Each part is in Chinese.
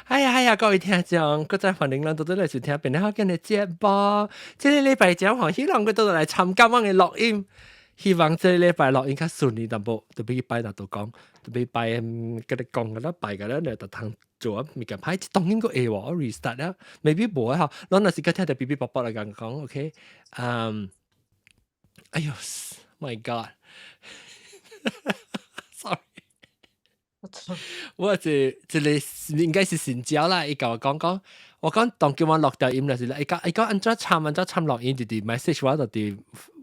呀，各位聽眾，各位歡迎咱到嚟收聽邊個嘅節目。這個禮拜真歡喜，讓佢到嚟參加我嘅錄音。希望這個禮拜錄音較順利淡薄，特別拜那度講，特別拜嗰啲講嗰啲拜嗰啲，你就通做啊，咪近排當然個會我 restart 啦，未必冇啊。咱若是個聽到 BB 寶寶嚟講 ，OK，哎呦 ，My God，sorry。我這個應該是新交啦，伊甲我講，我講當叫我錄掉音就是啦，伊講安怎參錄音，就啲 message 我就啲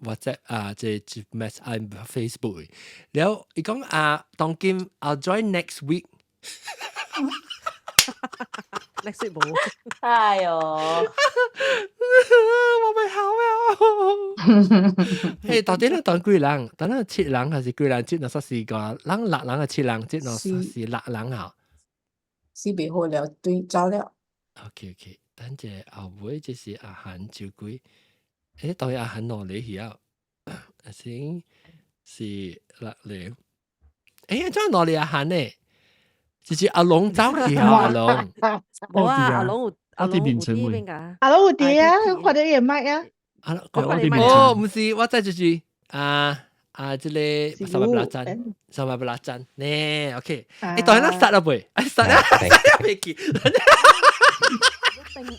WhatsApp 啊，即 message Facebook，然後伊講當今 I'll join next week 。next week 冇，哎呦，我咪好啊！誒，到底咧當幾人？當然7人還是幾人？即係說是個人6人啊，7人，即係說是6人啊。是袂好了，對走了。OK， 等陣後尾就是阿涵照顧。誒，當然阿涵攞嚟曉，先是6人。誒，真係攞嚟阿涵呢？就是阿龍走去啊，阿龍。冇啊，阿龍有啲邊㗎？阿龍有啲啊，或者嘢麥啊？哦，唔是，我再就是這裡300呢 ，OK。誒，當然殺啦未？殺啦未記。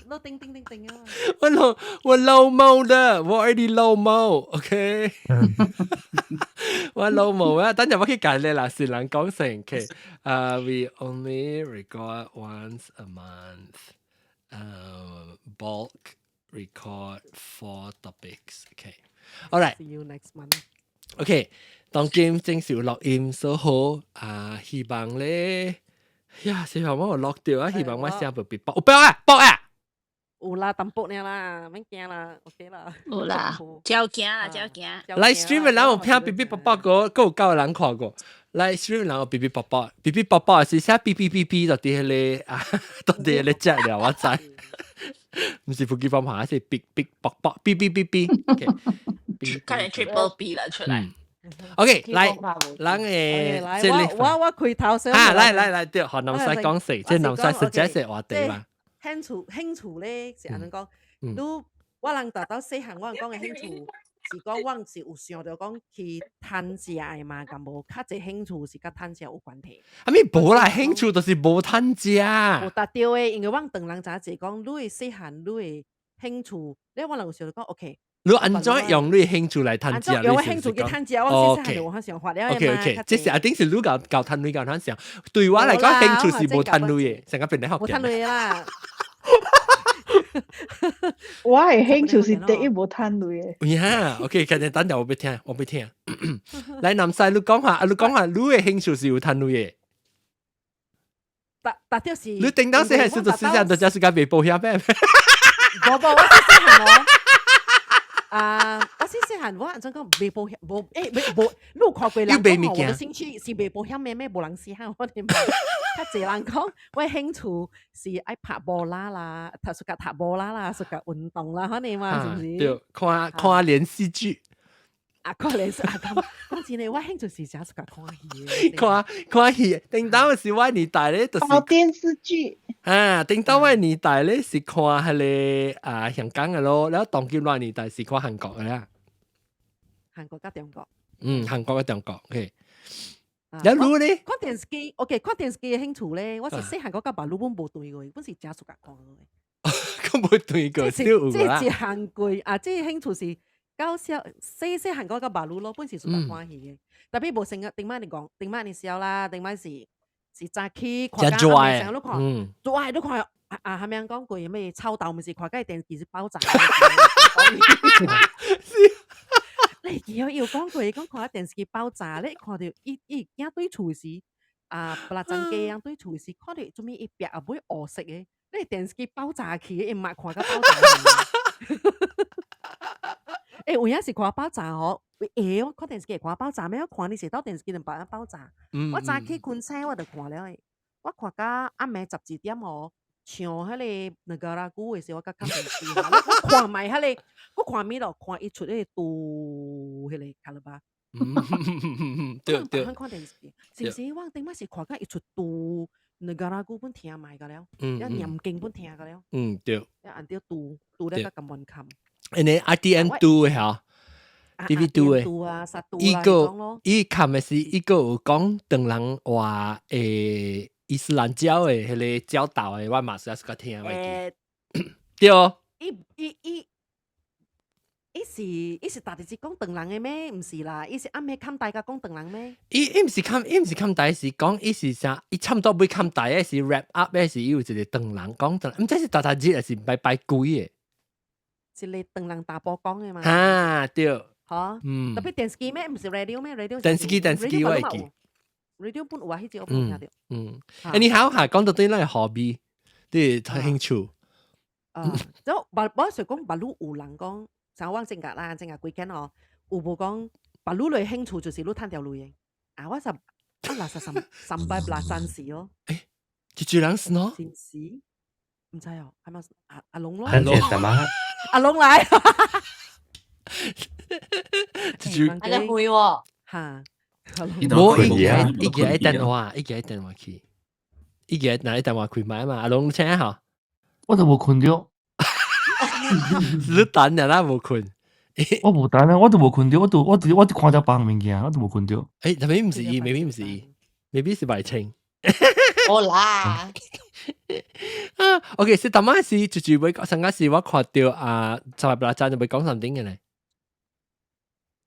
都叮啊！我老毛的，我already 老毛 ，OK 。我老毛啊，等陣我去解咧啦，是人講成 ，OK。We only record once a month. Bulk record 4 topics. Okay. All right. See you next month. Okay. 當今正少錄音所好希望咧，希望我錄掉啊，希望我聲不被爆，爆啊！有啦，淡薄呢啦，免驚啦 ，OK 啦。有啦，照行啦，照行。Live stream 嘅人有聽 BB 寶寶個，有夠人看過。Live stream 人有 BB 寶寶是寫 BB 到啲咧到啲咧隻了，我知。唔是伏擊方法，係 Big 寶寶 BB。看你 Triple B 啦出來。OK，來，人誒，我開頭先。來，對，學南西講死，即係南西 suggest 話題嘛。興趣咧是安尼講，都我人達到細漢，我人講嘅興趣是講，我是有想到講去趁食嘅嘛，咁無較濟興趣是甲趁食有關係。咪無啦，興趣就是無趁食。有達到嘅，因為我當人咋濟講，你嘅細漢，你嘅興趣，你我人有想到講 OK。你安怎用你興趣來趁食？用我興趣去趁食，我細漢就我想法了嘅嘛。OK， 即是一定是你教趁你教趁食。對我嚟講，興趣是無趁你嘅，成個變得學無趁你啦。我係興趣是第一無趁你嘅。呀 ，OK， 等陣我要聽。來南西，你講下，你嘅興趣是有趁你嘅。達到是。你頂當時係就時間，就只是間賣保險咩？我細漢我細漢我真講賣保險，冇，你有看過人講我的興趣是賣保險咩？冇人試下我哋冇。較濟人講，我興趣是愛拍波啦，suka踢波啦，suka運動啦，可能嘛，是唔是？對，看連續劇。看連續講真誒，我興趣是想 suka 看戲。看戲，頂當時我年代咧，就是電視劇。頂當我年代咧是看係個香港嘅咯，然後當今年代是看韓國嘅啦。韓國加中國。韓國加中國 ，OK。有路咧，看電視機 ，OK， 看電視機嘅興趣咧，我是細漢嗰個把路本無對過，本是真 suka 看嘅。咁冇對過，少有啦。即係韓國即係興趣是搞笑，細漢嗰個把路咯，本是 suka 看戲嘅。特別無成日頂晚你講，頂晚你笑啦，頂晚是早起看家阿妹成日都看，都看係咪講過咩臭豆咪是看緊電視機是爆炸。你要講過，講看電視機爆炸咧，看到一堆廚師不拉真雞樣堆廚師，看到做咩一邊唔會餓食嘅，你電視機爆炸去，唔係看個爆炸。有影是看爆炸哦，我看電視機看爆炸咩？我看你是到電視機就爆炸。我早起困醒我就看了，我看到暗暝12點哦。像迄個那個啦，古嘅時我甲看電視，我看埋迄個，我看咪咯，看伊出迄個杜迄個卡拉巴。對，看電視，是唔是？我頂擺是看甲伊出杜 negara กู本聽埋㗎了，一念經本聽㗎了，對，一按照讀咧個咁穩冚。你 RTM 2嚇，TV 2讀啊，實讀依啦，個依冚嘅是依個有講等人話伊斯蘭教嘅迄個教導嘅，我嘛是個聽嘅。對。伊是大直接講鄧人嘅咩？唔是啦，伊是啱咩冚大家講鄧人咩？伊唔是冚大，是講伊是啥？伊差唔多要冚大嘅是 wrap up 嘅是有一個鄧人講鄧，唔知是大節還是拜鬼嘅？是你鄧人大波講嘅嘛？啊，對。嚇，特別電視機咩？唔是 radio 咩 ？radio 電視機我會記。radio 本有啊，迄隻我聽到。你好嚇，講到對咱嘅 hobby，對興趣。即我想講，白魯有人講。像我正格啦，正格幾間哦，有無講白魯類興趣就是魯攤條類嘅，我實垃圾三百垃戰士哦，就人是喏，戰士唔知哦，係咪阿龍咯？很簡單嘛，阿龍來，阿龍會喎，嚇，冇一個電話去，一個拿電話開買嘛，阿龍請下，我都冇困到。你等人啦，冇困。我冇等啊，我都冇困到，我看咗別物件，我都冇困到。特別唔是伊，maybe 唔是伊，maybe 是白青。好啦。OK，是當晚是就會上個時我看到啊，就係就會講something嘅咧。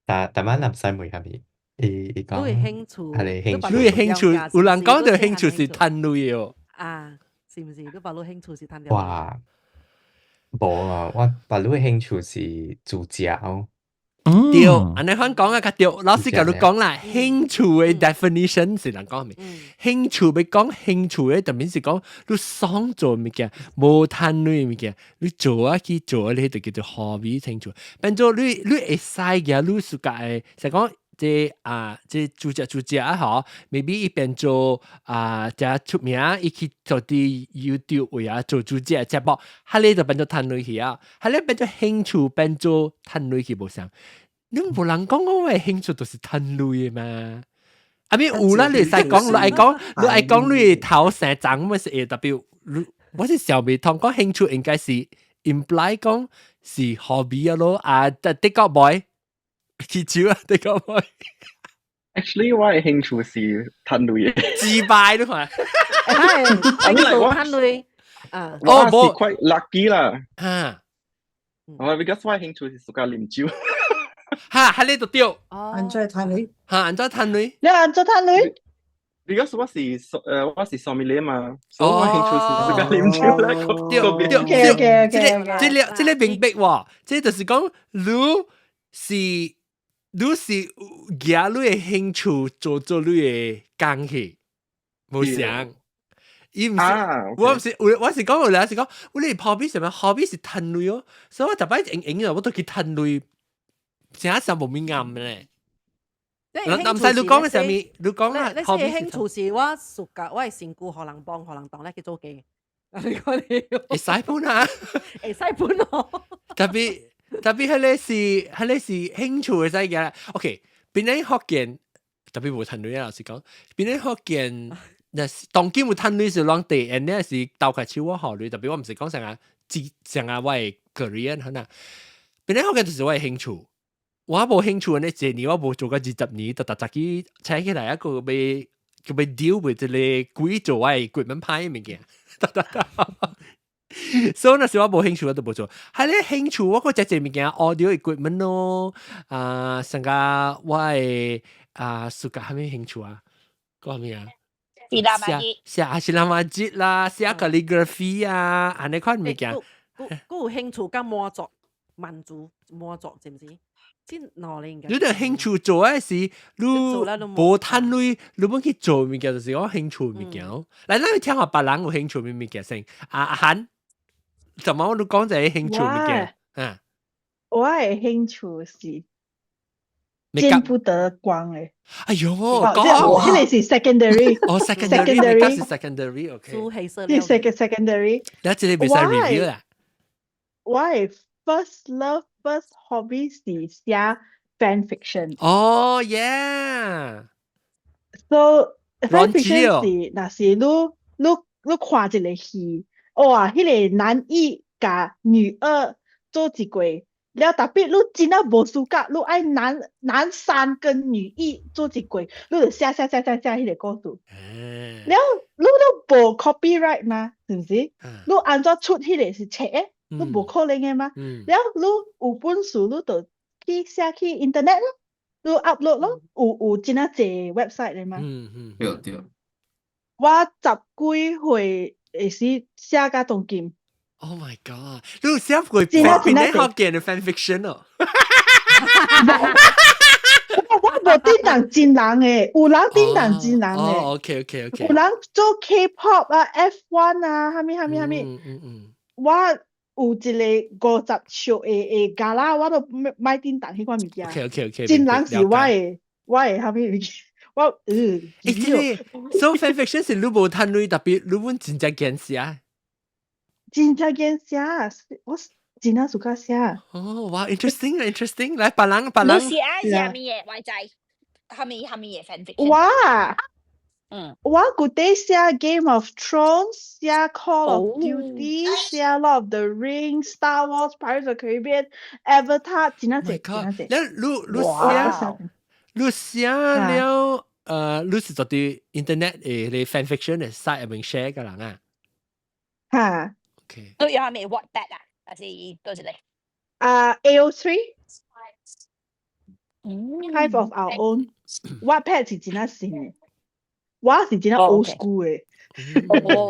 但晚男細妹係咪？伊講你興趣，你興趣，有人講到興趣是貪累哦。啊，是唔是？你白魯興趣是貪累。哇！冇啊！我白魯嘅興趣是煮食哦。對，安尼番講啊，較對。老師甲你講啦，興趣嘅 definition 是人講咩？興趣要講興趣嘅，特別是講你想做物件，無貪累物件，你做啊去做，你就叫做 hobby 興趣。變做你會使嘅，你自家嘅，就講。即煮食啊，嗬，maybe 伊變做即出名，伊去做啲 YouTube 位啊，做煮食節目，哈你就變做貪累去啊，哈你變做興趣，變做貪累去無相。你無人講我嘅興趣都是貪累嘅嘛？阿邊有啦，你使講，你愛講你頭成長咁是 AW， 我是小美同講興趣應該是 imply 講是 hobby 咯，的確boy。去招啊！你講開 ，actually 我嘅興趣是貪累嘅，自敗都係，係你做貪累啊！我是 quite lucky 啦，because 我嘅興趣是自家啉酒，喺呢度丟，安怎貪累？安怎貪累？你安怎貪累 ？because 我是sommelier嘛，所以我興趣是自家啉酒啦。丟，這明白喎，這就是講你是夾你嘅興趣做你嘅工去，冇想。伊唔是，我是講我是講，我哋 hobby 什麼 hobby 是貪累哦，所以我特別影我都去貪累，成日上無面啱咧。男仔你講嘅什麼？你講啦，你興趣是我屬㗎，我係善故可能幫可能當咧去做嘅。你講你會使本啊？會使本咯，特別係你是興趣嘅嘢啦。OK，邊啲學見特別冇貪累啊！老實講，邊啲學見，當今冇貪累是啷地，而呢是鬥開超我考慮。特別我唔是講成日我係 career 可能，邊啲學見就是我係興趣。我冇興趣呢，這年我冇做過20年，就自己請起來一個被 deal with 你鬼做我係鬼門派物件。所以那時我冇興趣我都冇做，係咧興趣我個隻物件 audio equipment 咯，成個我係暑假係咩興趣啊？講咩啊？寫啦嘛節啦，寫 calligraphy 啊，安尼款物件。有興趣跟摸作民族摸作知唔知？你哋興趣做嘅事，你冇貪累，你冇去做物件就是講興趣物件咯。嚟，咱去聽下別人有興趣物件先。阿涵。怎麼我都講就係興趣物件，我嘅興趣是見不得光嘅。哎呦，講，呢個是 secondary， 哦 secondary， 是 secondary，OK， 係 secondary。你這裡比賽 review 啦。我係 first love。First hobby 是寫 fan fiction。哦 ，yeah。 So fan fiction 是那是你看一个戏，哇，迄个男一甲女二做一轨，了特别你真啊无输甲，你爱男三跟女一做一轨，你就写迄个故事。了你都无 copyright 嘛，是毋是？你安怎出迄个是册诶？你无可能诶嘛。了你有本事，你就去写去 internet 咯，你 upload 咯，有真啊济 website 诶嘛。對。我10幾歲會是寫甲當今。 Oh my god！你有寫過真啊邊啲學嘅 fan fiction 哦？我無叮當真人誒，有人叮當真人誒。OK，有人做 K-pop 啊、F1 啊，蝦米。我有一個50歲嘅家啦，我都買叮當迄款物件。OK，真人是我嘅蝦米物件。我so fan fiction 是你無趁錢，特別你本真正見寫。真正見寫，我真係喜歡寫。哦，哇 ，interesting！來，別人。你寫咩嘢壞仔？係咪嘢 fan fiction？我嗰啲寫 Game of Thrones，寫 Call of Duty，寫 Lord of the Rings、Star Wars、Pirates of the Caribbean、Avatar，真係濟。你寫了，你是做啲 internet 嘅 fan fiction 嘅 site 入面 share 嘅人啊？嚇。OK。都有係咪 Wattpad 啊？還是多謝你？AO3。Hive of Our Own。Wattpad 是真係新嘅，我是真係 old school 嘅。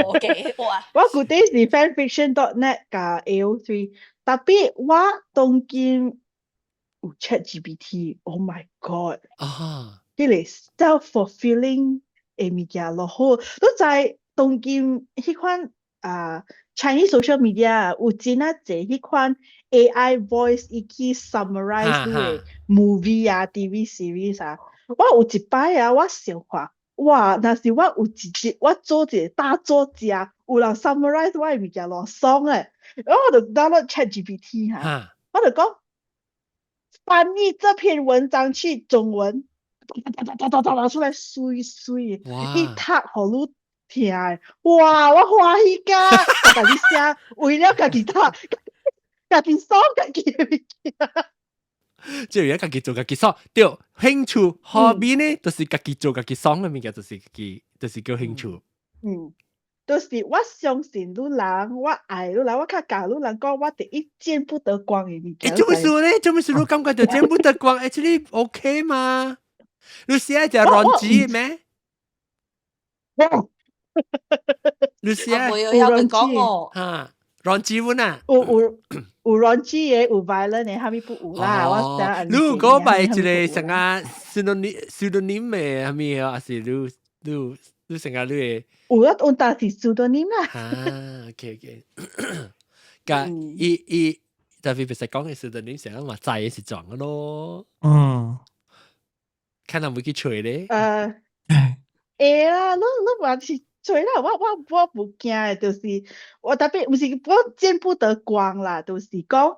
OK，哇！我嗰啲是 fanfiction.net 加 AO3，特別我當今有 ChatGPT。Oh my god！迄個 self-fulfilling 嘅物件咯，好，都在當今迄款Chinese social media 有真啊濟迄款 AI voice 伊去 summarize 你嘅 movie 啊 TV series 啊，我有一擺啊，我想看，哇！若是我有一集我做一個大作家，有人 summarize 我嘅物件落爽誒，然後我就 download ChatGPT 嚇，我就講翻譯這篇文章去中文，打出來水，伊讀互你聽誒，哇！我歡喜甲，我家己寫，為了家己讀，家己爽家己嘅物件。即係而家家己做家己爽，對，興趣 hobby 呢，就是家己做家己爽嘅物件，就是叫興趣。就是我相信你人，我愛你人，我較教你人講，我第一見不得光嘅物件。做咩事咧？做咩事？你感覺到見不得光 ，actually OK 嘛？你寫就亂字咩？你寫有人講我嚇亂字喎呐？有亂字嘅，有 violent 嘅，蝦米不有啦？我寫。你如果買一個成個 pseudonym 嘅係咪啊？還是你成個你有啊，有但是 pseudonym 啦。OK。咁伊特別實講嘅 pseudonym 成日話債嘅是撞嘅咯。看人會去吹咧。會啦，你話是吹啦，我唔驚嘅，就是我特別唔是我見不得光啦，就是講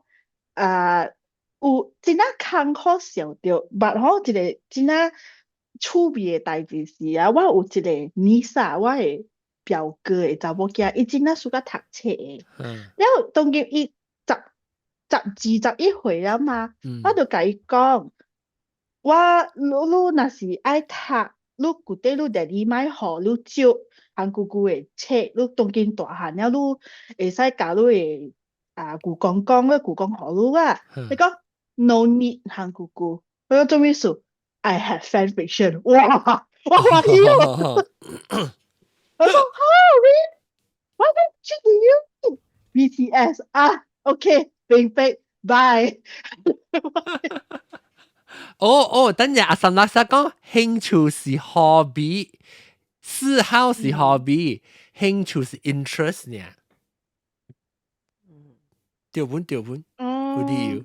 有真啊坎坷想到，但好一個真啊趣味嘅代志是啊，我有一個Nisa，我嘅表哥嘅查某囝，伊真啊喜歡讀冊嘅，然後當今伊21歲啊嘛，我就甲伊講，你若是愛讀，你舊底你爹哋買互你借韓姑姑嘅冊，你當今大漢了，你會使教你嘅舅公講，你舅公互你啊，你講 no need 韓姑姑，我講做咩事 ？I have fan fiction， 哇，我歡喜哦！我講 really？ What do you BTS 啊 ？OK， 明白 ，bye。等陣阿岑老師講興趣是 hobby， 嗜好是 hobby， 興趣是 interest 呢。條本，有理由。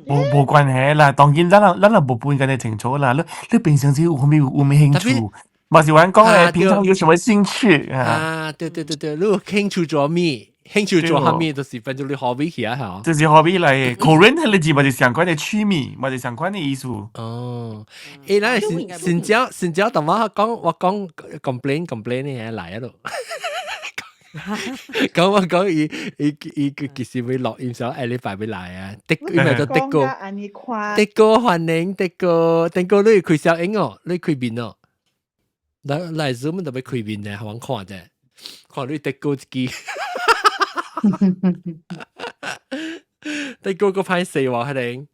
冇關係啦，當然咱冇半個你清楚啦。你平常時有咩興趣？嘛是玩講平常有什麼興趣啊？對，你有興趣做咩？興趣做下面就是變做你 hobby 去啊，嚇。這是 hobby 嚟嘅，Korean 係你知咪？就相關嘅趣味，咪就相關嘅意思。哦，誒，嗱，先朝同我講 complain 嘅嚟啊度。講我講佢其實會落音上，禮拜會來啊。因為就的哥歡迎的哥你開小影哦，你開面哦。來時我們就要開面咧，好看啫。看你的哥一支。的哥個歹勢喎，肯定。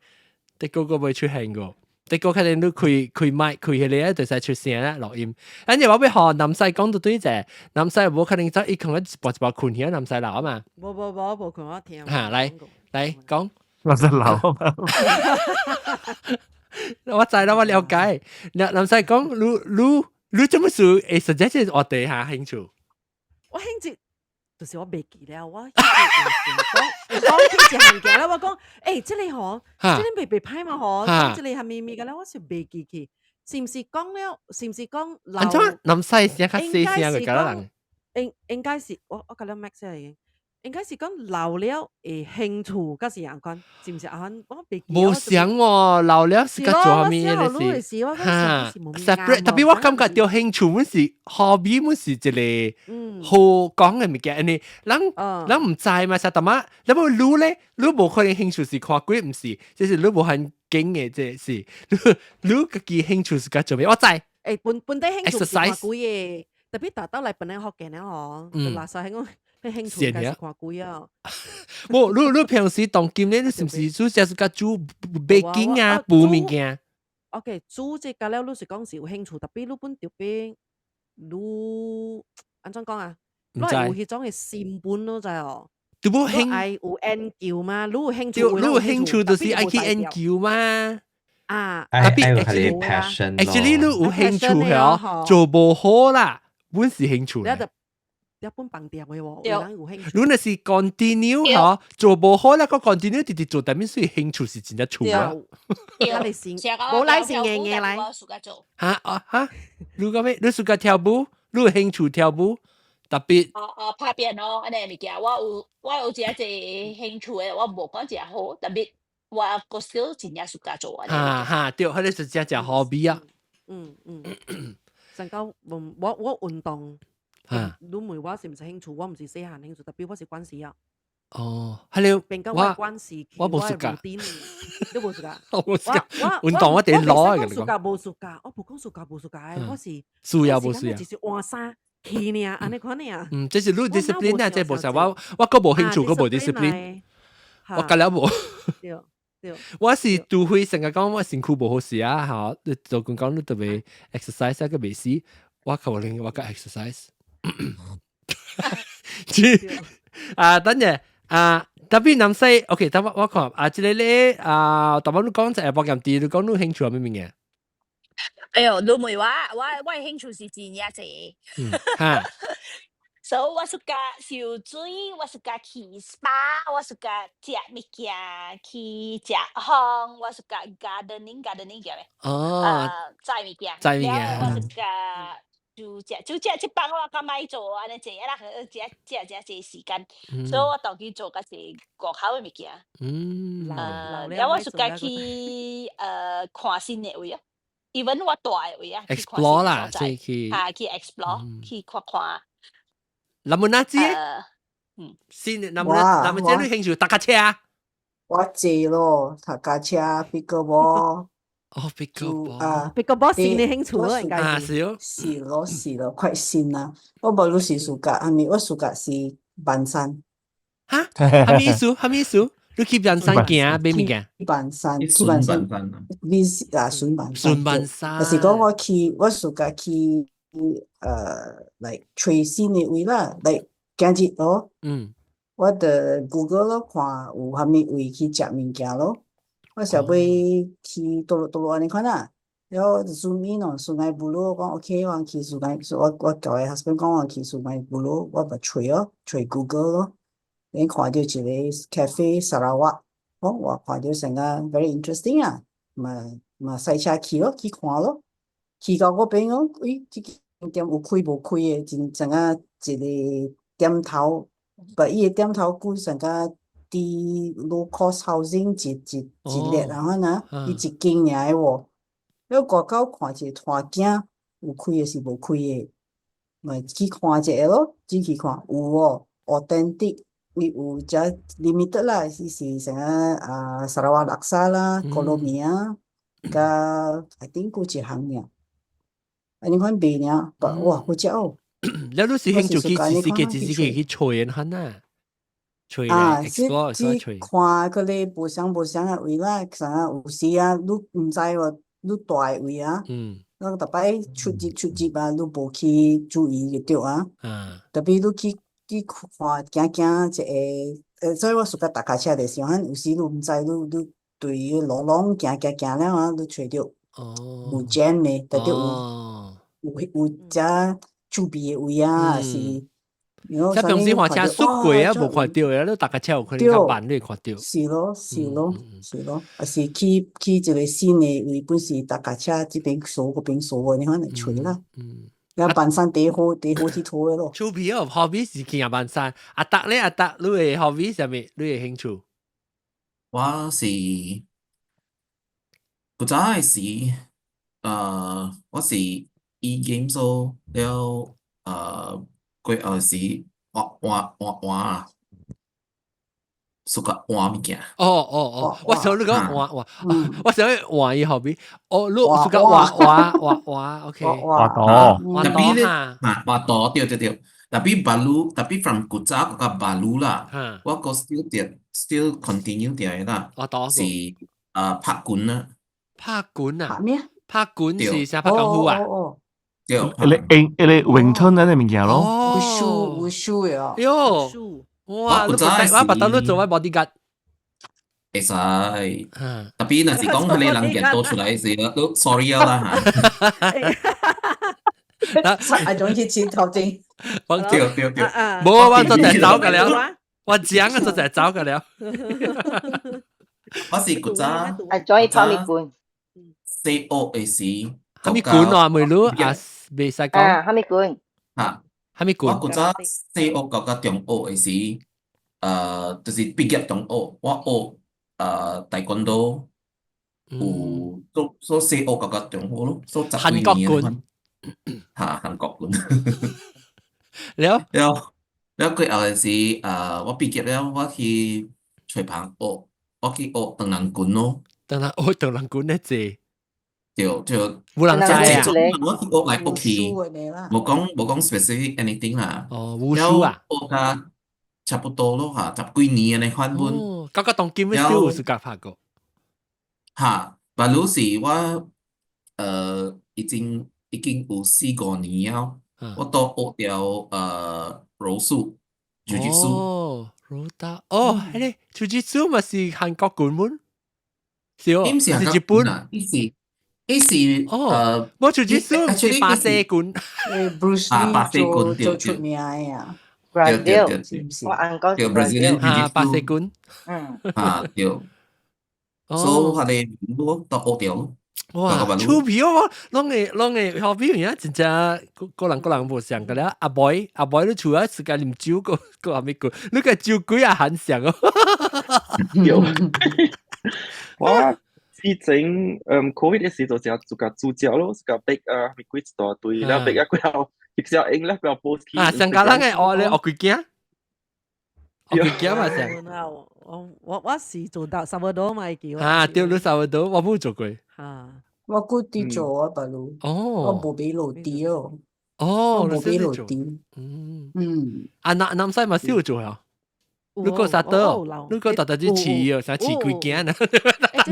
的哥個未出現過。的哥肯定都開麥開起嚟，就使出聲啦，錄音。跟住我要學南西講到對啫，南西冇可能走一空一半困起南西樓啊嘛。冇困我聽。嚇，嚟講。南西樓啊嘛。我知啦，我了解。南西講，你做乜事？誒，實際係我哋下興趣。我興趣。就是我未記了，我講興趣行嘅啦，我講誒，即係嗬，即係未拍嘛嗬，即係係咪嘅咧？我是未記起，是唔是講了？是唔是講老？安怎南西聲較細聲嘅，搞人。應該是我講了 max 嚟嘅，應該是講老了誒興趣，嗰時人講，是唔是啊？我未記。冇想喎，老了是個做下面嘅事，嚇 separate。特別我感覺到興趣本是 hobby，本是一個好講嘅物件。你人唔知嘛？實嘛，你冇รู้咧，你冇可能興趣是看鬼，唔是，即是你冇很勁嘅，即是你自己興趣是個做咩？我知。誒，本地興趣是看鬼嘅，特別達到嚟本地學嘅咧，嗬，垃圾喺我。佢興趣係看鬼啊！冇，你平時當劍咧，你是唔是做隻個煮 baking 啊，煮物件？OK， 煮即個咧，你是講是有興趣，特別你本條邊，你安怎講啊？你係有迄種嘅善本咯，就係哦。你冇興愛有研究嘛？你有興趣，你有興趣就是愛去研究嘛。啊，特別 actually 你有興趣係做無好啦，本是興趣。一般bằng掂嘅喎，有興趣。如果是 continue 嗬，做無好啦，個 continue 直直做，但係所以興趣是真係錯啊。冇拉線嘅嘢嚟。嚇，你講咩？你暑假跳舞，你有興趣跳舞，特別。拍片咯，安尼物件，我有一個興趣嘅，我無講真好，特別我個小真正暑假做啊。嚇，對，佢哋是真正 hobby 啊。成個我運動。你問我是唔是興趣？我唔是細漢興趣，特別我是關事啊。哦，係你變緊我關事，我冇暑假，你冇暑假，我冇暑假，運動我哋攞啊！暑假冇暑假，我冇講暑假冇暑假，我是暑假冇暑假，就是換衫去呢，安尼看呢啊。即係你 discipline 啊，即係冇實我個冇興趣，個冇 discipline，我隔了冇。我是都會成日講我身軀冇好事啊，嚇！就講你特別 exercise 一個未試，我求你我個 exercise。等陣特別南西 ，OK， 等我看即個咧特別你講就係博人啲，你講你興趣係咩嘢？哎呦，你問我興趣是真嘢啫。所以我暑假游水，我暑假去 SPA， 我暑假食物件，去食烘，我暑假 gardening 叫咩？摘物件，我暑假。就即幫我咁買做安尼濟啦，即時間，所以我當佢做嘅是國考嘅物件。然後我暑假去看新嘅位啊 ，even 我大嘅位啊 ，explore 啦，即係去 explore，去看。林門阿姐，先林門姐你興趣搭架車啊？我知咯，搭架車 pickleball。pickleball 是你興趣咯，應該是咯，快線啦！我冇攞是暑假，係咪？我暑假是板山。嚇？係咩意思？你去板山行咩物件？板山，順板山。就是講我暑假去嚟吹新嘅位啦，嚟今日咯。我就 Google 咯，看有蝦米位去食物件咯。我想要去多安尼看啦，然後就 zoom in 咯，蘇艾布魯講 OK， 我去蘇艾，我教嘅 husband 講我去蘇艾布魯，我咪吹 Google 咯，你看到一個 cafe 沙拉瓦，我看到成個 very interesting 啊，咪駛車去咯，去看咯，去到嗰邊講，咦，這個店有開無開嘅，真正啊一個店頭。把伊个店头顾成个伫 low cost housing 一列，然后呢，伊一间尔诶喎。了外口看一个摊景，有开诶是无开诶，咪去看一下咯，只去看有哦，authentic，伊有只 limited 啦，伊是啥个沙拉瓦laksa啦，哥罗米亚，甲 I think 有一项尔，安尼款卖尔，哇，好食哦。了你是興趣去自己去吹下呐，吹嚟 explore 所吹。看嗰啲無相嘅位啦，啥有時啊，你唔知喎，你大嘅位啊，咱逐擺出入啊，你無去注意就對啊。特別你去看行一個，所以我屬個搭卡車的時候，有時你唔知你對路行了啊，你找到有 jam 嘅，特別有只駐備嘅位啊，還是。即平時看車速過啊，無看到啊，你搭架車有可能較慢，你看到。是咯，啊是去一個新嘅位，本是搭架車這邊數嗰邊數嘅，你可能吹啦。然後半山地好去拖嘅咯。趣味哦 ，hobby 是去下半山。阿達咧，阿達，你嘅 hobby 係咩？你嘅興趣？我是古早嘅時，我是 e-game 做了，過後是換suka 換物件。我想你講換，我想換伊 hobby。哦，你 suka 換 ，OK。換島。特別咧，換島對。tapi from 古早嗰個balu啦，我個 still continue 掉啦，是拍館啦。拍館啊？拍咩？拍館是啥？拍功夫啊？對。你詠春嗰啲物件咯。武術嘅哦。�ô，哇！我白當你做我 bodyguard。會使，tapi 若是講佢哋人人多出來時，都 sorry 啦嚇。I don't get it，頭先。對。冇，我做隻走㗎了，我講啊做隻走㗎了。我是古早，中意泡米館。細學嘅時，泡米館啊，妹女啊，未使講。泡米館。泡米館。我古早細學嗰個中學嘅時，就是畢業中學，我學taekwondo，有所細學嗰個中學咯，所10幾年嘅。韓國館。了過後嘅時，我畢業了，我去吹棒學，我去學鄧蘭館咯。鄧蘭館咧字。就冇人知啊！我去學嚟學去，冇講 specific anything 啦。武術啊？學下差不多咯嚇，10幾年嘅款本。嗰個當劍嘅師傅是夾拍過。嚇，但係是我已經有4、5年了，我都學了柔術、jiu-jitsu。柔道迄個 jiu-jitsu 咪是韓國館本？是哦，是日本啊？伊是我 jiu-jitsu 是巴西館。Bruce Lee 做出名嘅啊。對，我按講對 Brazilian jiu-jitsu。巴西館。對。所以佢哋都學掉。哇，趣味哦！攏會 hobby 嘢，真正個人無相個了。阿 boy 你除咗自家啉酒，個係咪個？你個酒鬼也很像哦。有，我之前COVID 嘅時就成自家煮食咯，自家逼咪幾大堆，然後逼幾條食英咧，幾條 post 去。上家人嘅學咧學幾件？學幾件嘛上？我是做到差不多嘛叫。對你差不多，我冇做過。我估啲做啊，白佬。我冇俾落地哦。我冇俾落地。南西咪少做啊？你個啥多？你個特啲似啊，啥似幾件啊？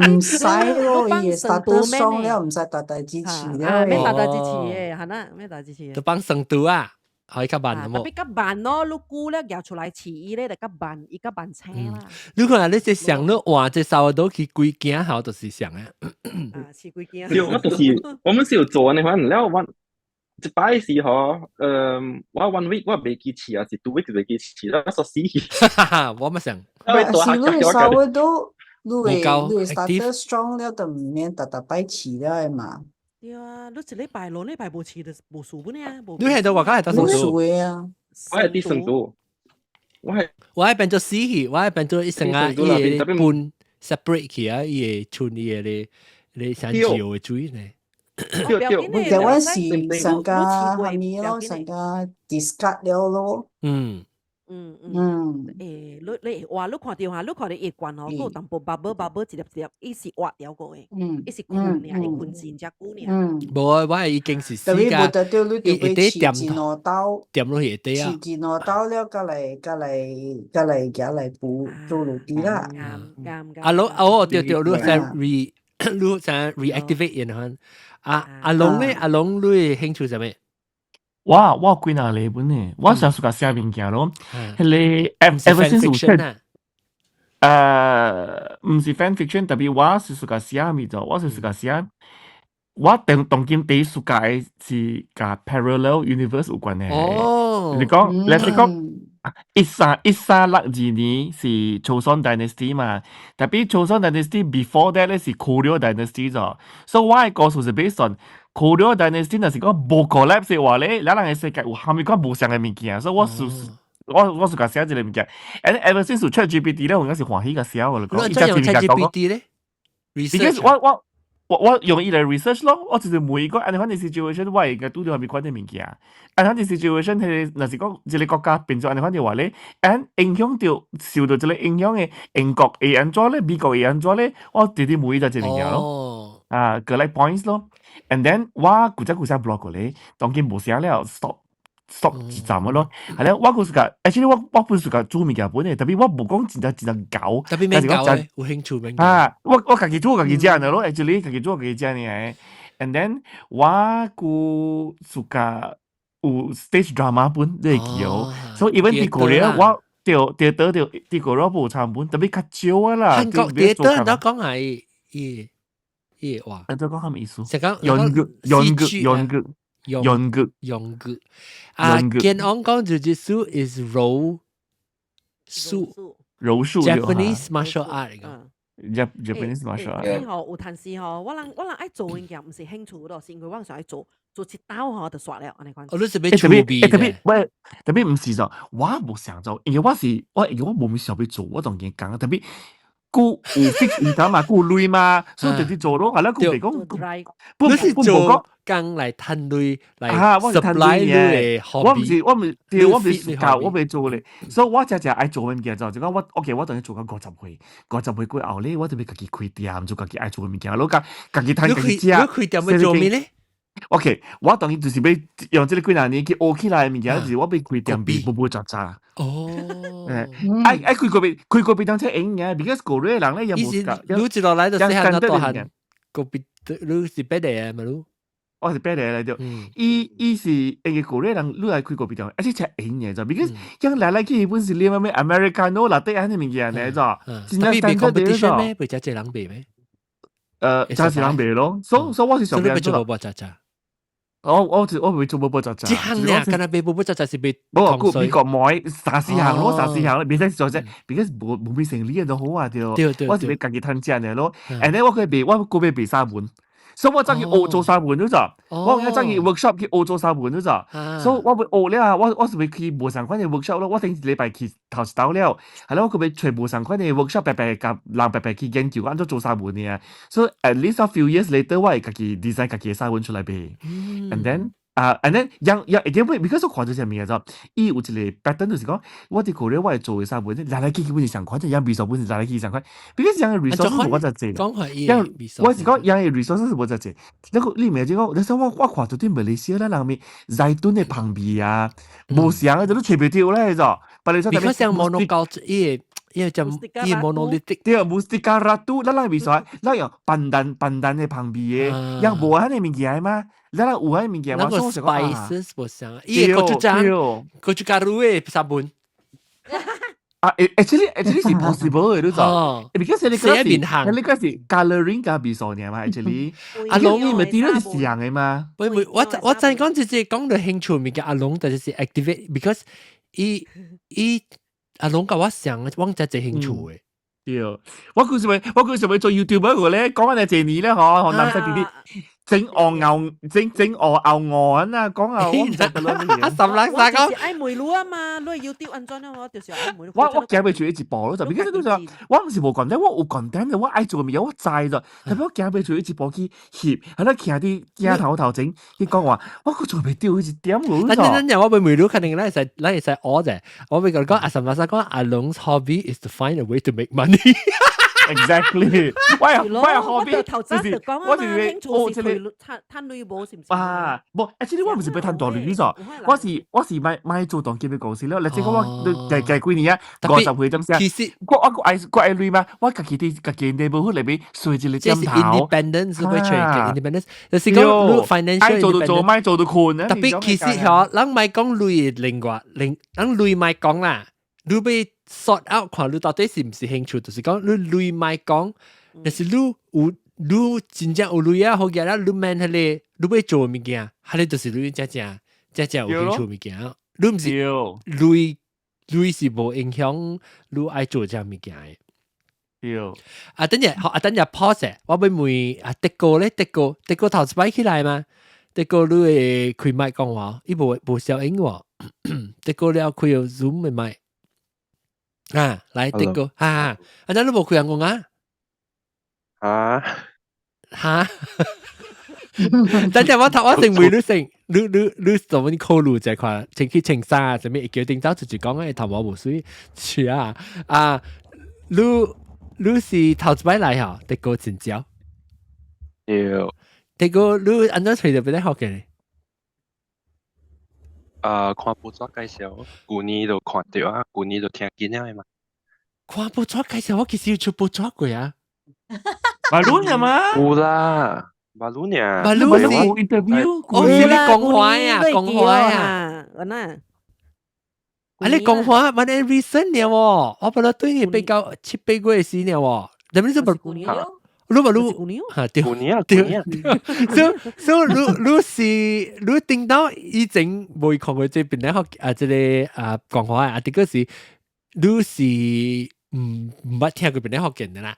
唔使咯，伊個啥多雙了，唔使特支持了。咩特支持嘅？係啦，咩特支持？就幫成都啊！可以較慢啊！特別較慢咯，你估咧搖出來似咧就較慢，伊較慢車啦。你看你即想你換即差不多去幾件好，就是想啊。似幾件。我就是我們是有做呢，可能了我一擺時嗬，我 one week 我未記起啊，是 2 weeks 未記起啦，所以我咪想。是你差不多，你 start strong 了就唔免特擺起了嘛。對啊，你一禮拜2禮拜冇試就冇數本啊，你係到話家係到成都嘅啊，我係啲成都，我係變做死去，我係變做一成啊，伊個半 separate 去啊，伊個村伊個你想照嘅水呢？台灣是上加下面咯，上加 discard 了咯。你話你看到下，你看到一罐吼，有淡薄 bubble 一粒，伊是挖掉過嘅，伊是困爾，伊困真只久爾。無啊，我已經是時間，冇得到你就要試幾攞刀，點落去底啊，試幾攞刀了，過嚟夾嚟補做落啲啦。阿龍，對，你想 reactivate 然後，阿龍咧，阿龍你興趣係咩？我幾哪嚟本呢？我想寫寫物件咯，係你 ever since 有出，唔是 fan fiction，特別我是寫寫咪就，我是寫，我當今第一寫嘅是甲 parallel universe 有關嘅。你講，1362年是朝鮮 dynasty 嘛，特別朝鮮 dynasty before that 咧是 Korea dynasty 咗，所以我嘅故事是 based on Korea dynasty 若是講無 collapse 嘅話咧，咱人嘅世界有蝦米講無相嘅物件，所以我是甲寫一個物件。And ever since 有 ChatGPT 咧，我應該是歡喜甲寫我嚟講。你怎用 ChatGPT 咧 ？Because 我用伊嚟 research 咯，我就是每一個 any situation 我會拄到係咪款嘅物件。any situation 係若是講一個國家變做any款嘅話咧 ，and 影響到受到這個影響嘅英國會安怎咧，美國會安怎咧，我直直每一隻物件咯。個 like points 咯。And then 我古仔 blog 過咧，當佢無寫了 stop 一站嘅咯。係咧，我嗰時個 actually 我本時個做物件本嘅，特別我無講真正搞，特別咩搞咧？有興趣咩？我家己做家己食嘅咯 ，actually 家己做家己食嘅。And then 我個時個有 stage drama 本你會記哦，所以 even 啲個咧我掉啲個咯無參本，特別較少啊啦。韓國啲都講係哇！你都講係咩意思？就講연극. Ken Ong 講jujitsu is 柔術 Japanese martial art 嚟講。Japanese martial art。有陣時吼，我人愛做嘅嘢唔是興趣咯，是因為我想做一刀吼就煞了，安尼款。我都是被出名嘅。特別唔是就，我冇想做，因為我冇想要做，我當然講特別。有 fix 唔得嘛，有累嘛，所以直接做咯。係啦，佢哋講，你是做工嚟賺累嚟 supply 你嘅 hobby。我唔是教，我未做咧。所以我只愛做嘅物件就講我 OK， 我當然做緊50歲過後咧，我就要自己開店，做自己愛做嘅物件。攞自己賺自己食。你開店要做咩咧 ？OK， 我當然就是要用這個幾廿年去學起來嘅物件，就是我要開店變補雜雜。開個別當車影嘅 ，because 嗰啲人咧有冇㗎？你接落來就細漢到大漢，個別你是別嘅嘛？你我是別嘅嚟咗。伊是誒嗰啲人，你係開個別當，而且係影嘅就 because 因來去本是你咩 Americano 啦，啲人嘅物件嚟咗。特別比 competition 咩？比較濟人比咩？真係人比咯，所以我是上邊做補雜雜。我會做補雜雜。一行咧，跟他被補雜雜是被冇美國買三四行咯，變成做啫。because 冇咩成理都好啊，對。我是要自己賺錢嘅咯。and then 我個別比沙盤，所以我爭意學做沙盤咗咋。我而家爭意 workshop 去學做沙盤咗咋。所以我會學咧，我是會去無相關嘅 workshop 咯。我頂禮拜去頭一道了，係咯，我佢會全部相關嘅 workshop 白白去研究按怎做沙盤嘅。所以 at least a few years later，我係自己 design 自己嘅沙盤出嚟俾。and then ยังbecause 我看到隻咩就，伊有一個 pattern 就是講，我啲個咧我係做嘅沙盤，來基本是相關，就樣 resource 本是來基相關。because 樣嘅 resource 我就借，我是講樣嘅 resource 我就借。那個你咪就講，你想我看到啲馬來西亞啦，人咪在蹲嘅旁邊啊，冇相嘅就都隨便掉咧就。because 像 monoculture 因就monolithic， 對 mustika ratu， 咱來比賽，咱有pandan 嘅旁邊嘅，樣無喺你物件嘛。咱有喺物件，那個 spices 無相，伊個就講，個就加入嘅沙盤。actually 是 possible 嘅都就，because 你嗰時 coloring 加比賽嘅嘛 ，actually， 阿龍伊咪啲都係像嘅嘛。我真講就是講到興趣物件，阿龍就是 activate，because 阿龍甲我想，我真係興趣嘅。對，我嗰時咪做 YouTuber 個咧，講緊係謝你咧，嗬，男仔弟弟。整鵝啊，講啊，我唔識得啦呢嘢。十零三個，愛梅路啊嘛，你要丟安裝啊，我就是愛梅路。我驚俾住一步咯，就變咗都就我唔是冇content，我有content嘅，我愛做嘅嘢我知咋，但係我驚俾住一步去翕，喺度企啲鏡頭整，佢講話我個做未丟一點喎。等我俾梅路肯定咧係我啫，我俾佢講阿十零三講阿龍 hobby is to find a way to make money。Exactly， 我係 hobby，頭先就講啊嘛，興做是佢攤女冇是唔是？啊，冇，actually 我唔是俾攤大女咗，我是買做當機嘅公司咯。你即係我計幾年啊，50歲咁先。其實我愛女嘛，我自己 neighborhood 裏邊隨住你點頭。independence 會出嚟 independence，就是講 financial 愛做到做，買做到困啊。特別其實嗬，咱咪講女另外，咱女咪講啦，你被sort out 看你到底是唔是興趣，就是講你累咪講，但是你真正有累啊，好嘅啦，你免係你要做物件，係你就是你真正有興趣物件，你唔是累是無影響你愛做這物件嘅。等日 pause， 我要問德哥咧，德哥頭一擺起來嘛，德哥你會開麥講話，伊無消音喎，德哥你要開有 Zoom 嘅麥。啊，來德哥，哈，你冇開人講啊？哈，等陣我成為你成，你做乜考慮就係前期前三，做咩一叫定走就講嘅頭毛無水，是啊，你是頭一擺來嚇，德哥真招。有。德哥，你安怎隨就俾你學嘅？看報紙介紹，舊年就看到啊，舊年就聽見了嘛。看報紙介紹，我其實要出報紙過啊。馬路呢嘛？有啦，馬路呢？馬路是 interview， 哦，是你講話呀，講話呀。你講話，我哋 recent 呢喎，我本來對你比較7-8個月時呢喎，但係你就唔。你話你嚇對，所以你聽到以前冇看過這邊咧學這個講話啊，啲嗰時你是唔聽過邊咧學見嘅啦，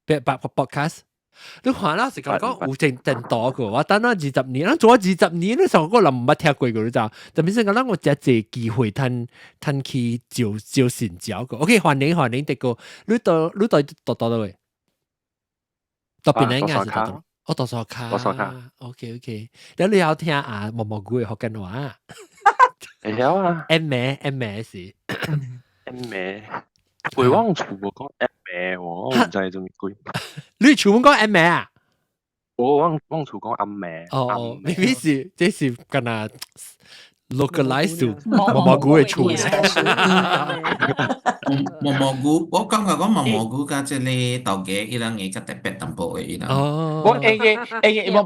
別 podcast，你看啦，是講有真多個，我等咗20年，我做咗20年，你上個人唔聽過嘅你就，特別是講我只借機會攤去招善招個 ，OK， 歡迎啲個，你到位。特別咧，啱先我讀數卡 ，OK， 咁你有聽毛毛菇嘅學緊話？有啊 ，M 是 M， 會往廚房講 M 喎，我唔知做咩鬼。你廚房講 M 啊？我往廚講暗咩？哦，明明是這是咁啊 ，localize to 毛毛菇嘅廚。毛毛菇，我感覺講毛毛菇加即係豆嘅，伊人嘢較特別淡薄嘅伊人。哦，我毛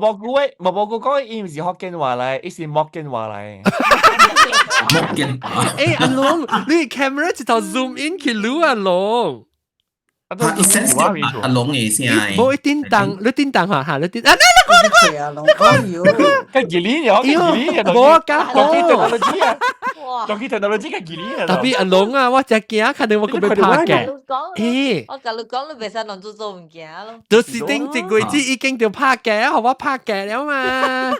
毛菇講伊唔是福建話嚟，伊是福建話嚟。福建話。誒，阿龍，你 camera 直頭 zoom in 去錄阿龍。他一聲阿龍嘅聲。冇叮當，你叮當嚇，你叮啊！你阿龍，哎呦，個技術有，冇加好。仲見technology 嘅技術。特別阿龍啊，我只驚看到我個被拍嘅。誒，我甲你講，你袂使當做物件咯。就是頂一個月已經就拍嘅，好我拍嘅了嘛。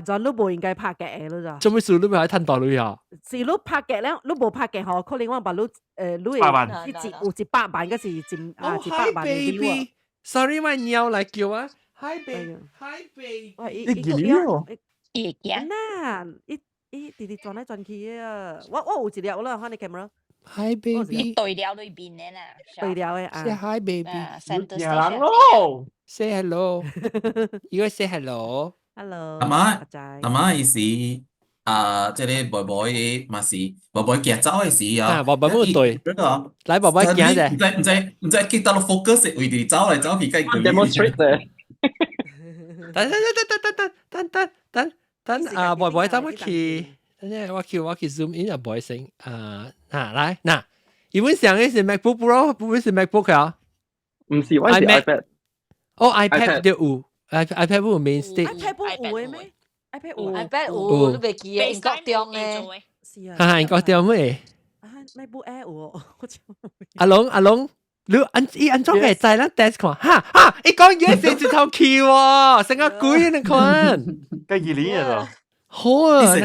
就你無應該拍嘅咯咋？做咩事你咪喺吞袋裏啊？是你拍嘅咧，你無拍嘅嗬，可能我把你有100萬嗰時佔100萬嘅 view 啊。Sorry， 我鳥嚟叫啊 ，Hi baby， 你幾鳥？嗱，啲轉來轉去啊！我有一條啦，看你 camera。Hi baby， 對了裏邊嘅啦，對了嘅啊。Say hi baby， 人咯 ，Say hello，you say hello。Hello， 阿媽意思即係寶寶嘅，嘛是寶寶行走嘅時啊，寶寶冇對，嚟寶寶行啫，唔知見到個 focus 為哋走嚟走去，梗係 demonstrate 啫。等寶寶等我去，我去 zoom in 阿寶先嚟嗱，基本上嘅是 MacBook Pro， 唔係 MacBook 啊，唔是，我係 iPad， 哦 iPad 都有。iPad 有 main stage。iPad 有嘅咩 ？iPad 有，你袂記啊？英國中嘅，是啊。英國中咩？MacBook Air 有。阿龍，你安裝嘅仔啦 test 看，哈，你講嘢成隻頭氣喎，成個鬼你看，跟二年啊，好啊，你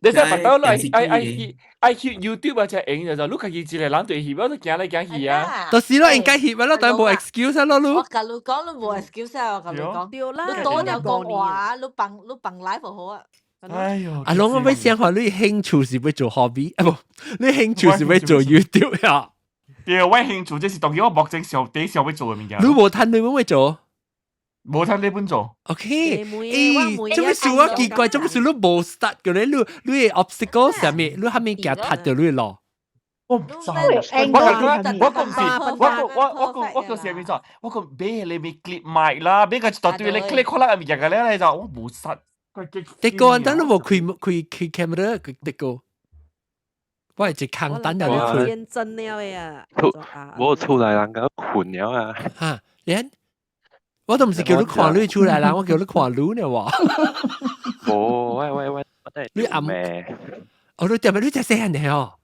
你白刀咯，I hit YouTube 啊，只影就，你家己一個人對翕，我都行嚟行去啊，就是咯，應該翕咯，但係冇 excuse 咯，我甲你講，你冇 excuse 啊，我甲你講，你多有講話，你bằng live 好啊。哎呦，阿龍我要想下，你興趣是要做 hobby，啊不，你興趣是要做 YouTube 呀？對，我興趣即是當然我目前上第一想要做嘅物件。你無趁你會做？無趁你本做。OK，做咩事我奇怪，做咩事你無 start 嘅咧？你 obstacle 上面，你後面夾塌掉你咯。我唔知，我個時候就我個俾你咪 clip 埋啦，俾個絕對你 click 可能係咪日嘅咧？你就我冇實。你個人等都冇開 camera 佢個。我係只坑單有啲天真了呀！我出來人家困了啊！嚇，你我都唔是叫你看你出來啦，我叫你看你呢喎。喂，我真係你暗咩？哦，你點解你隻聲嚟哦？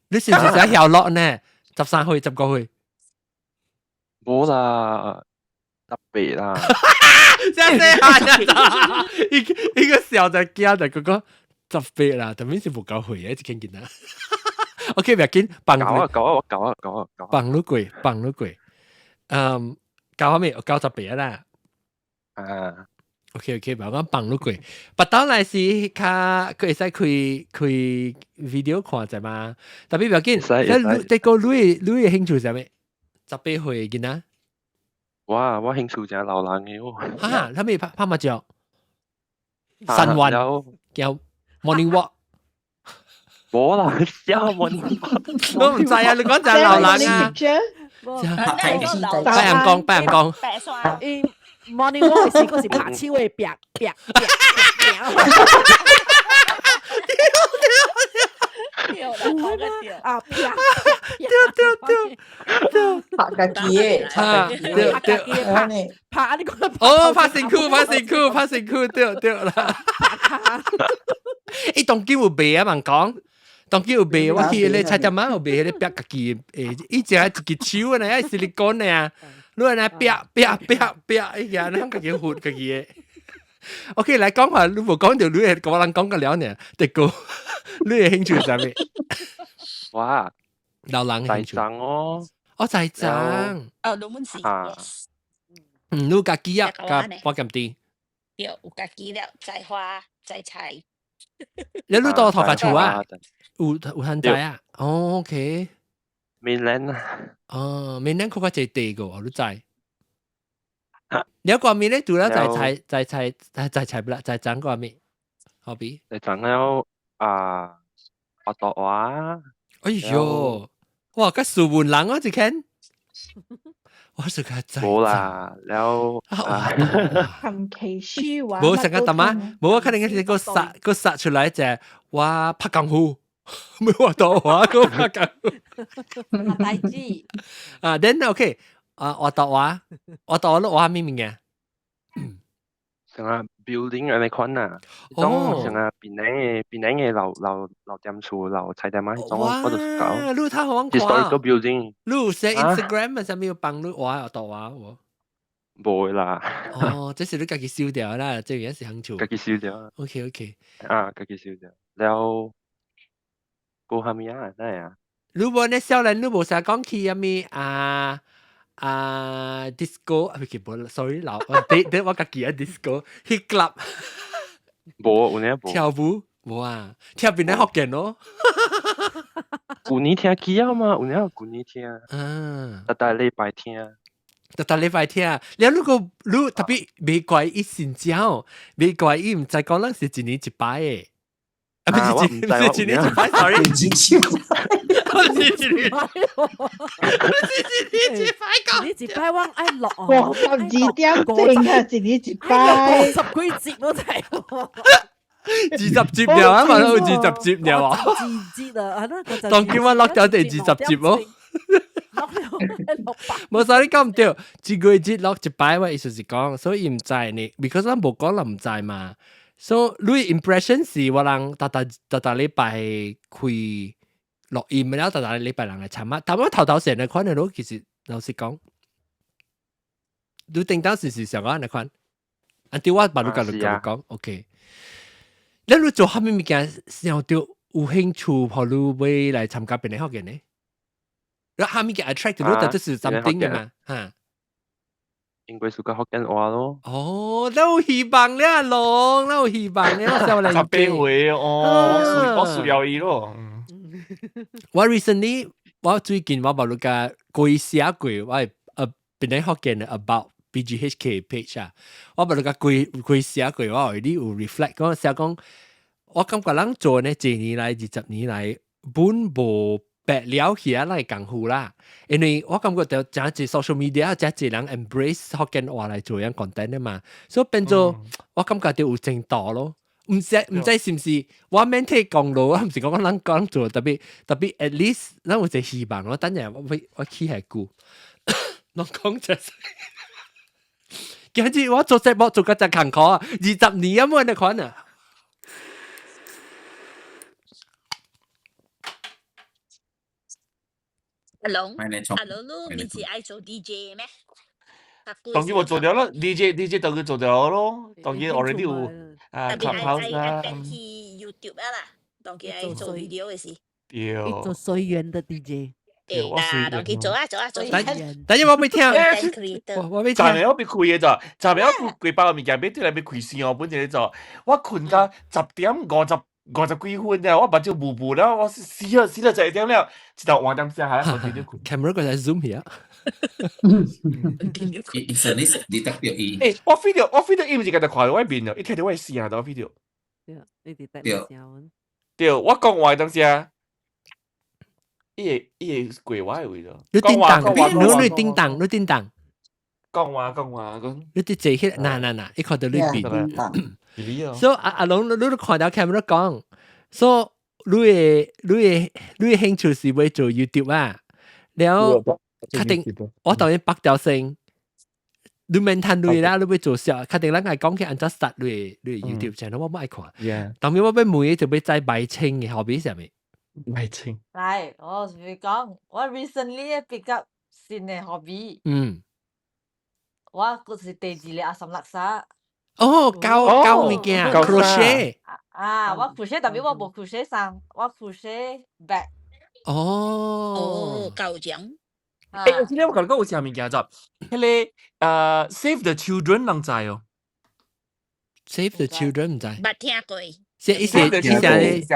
你是唔是想跳落呢？13歲、19歲？冇啦，特別啦。真係啊！一個小就驚就嗰個。特別啦，但係是冇夠會嘅，一直見啦。OK， 唔要緊，放你過。教下咩？我教10啦。OK， 唔好講放你過。不當然是佢會使開 video 看啫嘛。特別唔要緊，你個你嘅興趣係咩？18歲嘅囡仔。哇！我興趣就係流浪嘅喎。嚇，他咪拍麻雀、晨運有。Morning walk， 冇啦，有 morning walk， 我唔制啊！你講就係流浪啊！白人講。Morning walk 係嗰時拍超嘅，啪。丟，拍家己嘅，拍你講哦，拍成褲，對啦。誒，當叫有賣啊，問講，當叫有賣，我去咧菜店仔有賣咧劈家己誒，伊只係一個手呢，係silicone嘅啊，你係呢劈，伊個呢家己活家己嘅。OK，嚟講下，你冇講到你係講人講個了呢，第個你嘅興趣係咩？哇，流浪嘅興趣。製贈哦，我製贈。你們是 yes。你家己啊，甲我咁啲。對，有家己了，栽花栽菜。你到頭髮厝啊？有限仔啊？哦 ，OK。mainland 啊。哦，mainland 佢個係地個，你知？你有個面咧，做咗就係不啦，就係整個面，hobby。就整了畫圖畫。哎呦，哇！個數門人我只看，我是個仔。冇啦，了琴棋書畫。冇成個特嘛，冇我肯定係個殺出來就係哇拍功夫，冇畫圖畫個拍功夫。大字。啊 ，then OK。畫圖畫你畫咩嘅？成個 building 嗰啲款啊，種成個邊嘅留店厝留菜店仔，種我都搞。你睇好 historical building。你寫 Instagram 上面有幫你畫圖畫喎？冇啦。哦，即係你自己燒掉啦，即係有時興趣。自己燒掉。OK。自己燒掉。了，個係咩啊？真係啊！你冇呢少年，你冇成日講起有咩disco 啊，唔係sorry 老，我家己啊 disco hit club， 冇，有呢冇跳舞冇啊，跳邊啲學嘅咯？舊年聽起啊嘛，有呢舊年聽，但禮拜聽，你特別美國一先招，美國一唔再講啦，是一年一擺嘅，我唔係一年一擺 ，sorry。你一擺我愛落哦，12點正啊，一年一擺，50幾節我睇，20節了啊嘛，都20節了啊，20節啊，當今晚落咗第20節咯。冇所以你講唔對，一個月落一擺，我意思是講，所以唔知呢 ，because 我冇講就唔知嘛。So 你 impression 是我人大禮拜開錄音，然後大禮拜人嚟參加，但我頭先嘅可能都其實老實講，你頂到是上個那款，按照我把你講 ，OK。你做下面物件，想到有興趣，可能會來參加別人學嘅呢？你下面嘅 attract 到都是 something 嘅嘛，嚇。應該是個福建話咯。哦，有希望咧，龍，有希望咧，我少嚟十幾回哦，我需要伊咯。我 recently 我最近我把那個鬼寫過，我係別人學嘅 about BGHK page 啊，我把那個鬼寫過，我有啲有 reflect，我寫講，我感覺人做呢10年來20年來，本無白了起來功夫啦，因為我感覺到真係 social media 真係人 embrace 福建話嚟做樣 content 啊嘛，所以變做我感覺到有正道咯。唔知是唔是我免睇講咯，我唔是講人講做特別 at least 咱有一個希望咯。等陣我起係估，我講就係，今次我做節目做個只坎坷啊，20年咁樣嘅款啊。阿龍，你唔是愛做 DJ 咩？當然我做咗啦 ，DJ 當然做咗咯，當然 already 有Clubhouse 啦。特別係 YouTube 啦，當然係做 video 嘅事。對，做隨緣的 DJ。嗱，當然做啊。等陣我未聽，我未聽。昨日我俾開嘅咋，昨日我幾包物件俾對嚟俾開線，我本嚟做，我困到10:50幾分啫，我目睭霧霧啦，我死啦11點了，直到晚點先係我哋啲 camera 個在 zoom here。你得掉伊。誒，我 video 伊唔是個在看我面咯，伊睇到我視啊，到 video。對，我講話當時啊，伊會過我嘅位咯。你叮當，你叮當。講話，你啲字迄嗱，一看到你邊。所以阿龍，你都看到 camera 講，所以你嘅興趣是會做 YouTube 啊？แล้ว確定我當然北條聲，你免談你啦，你會做啥？確定咱係講起安怎 start 你 YouTube channel，我冇愛看。當然我要問就要再擺清嘅後邊係咪？擺清。嚟，我同你講，我 recently pick up 新嘅 hobby。我嗰時第2年阿沈勒沙。哦，教物件 crochet。我 crochet 特別我冇 crochet 衫，我 crochet bag。夠獎。我今日我講有啥物件咋？迄個Save the Children 人知哦。Save the Children 唔知。冇聽過。charity 嘅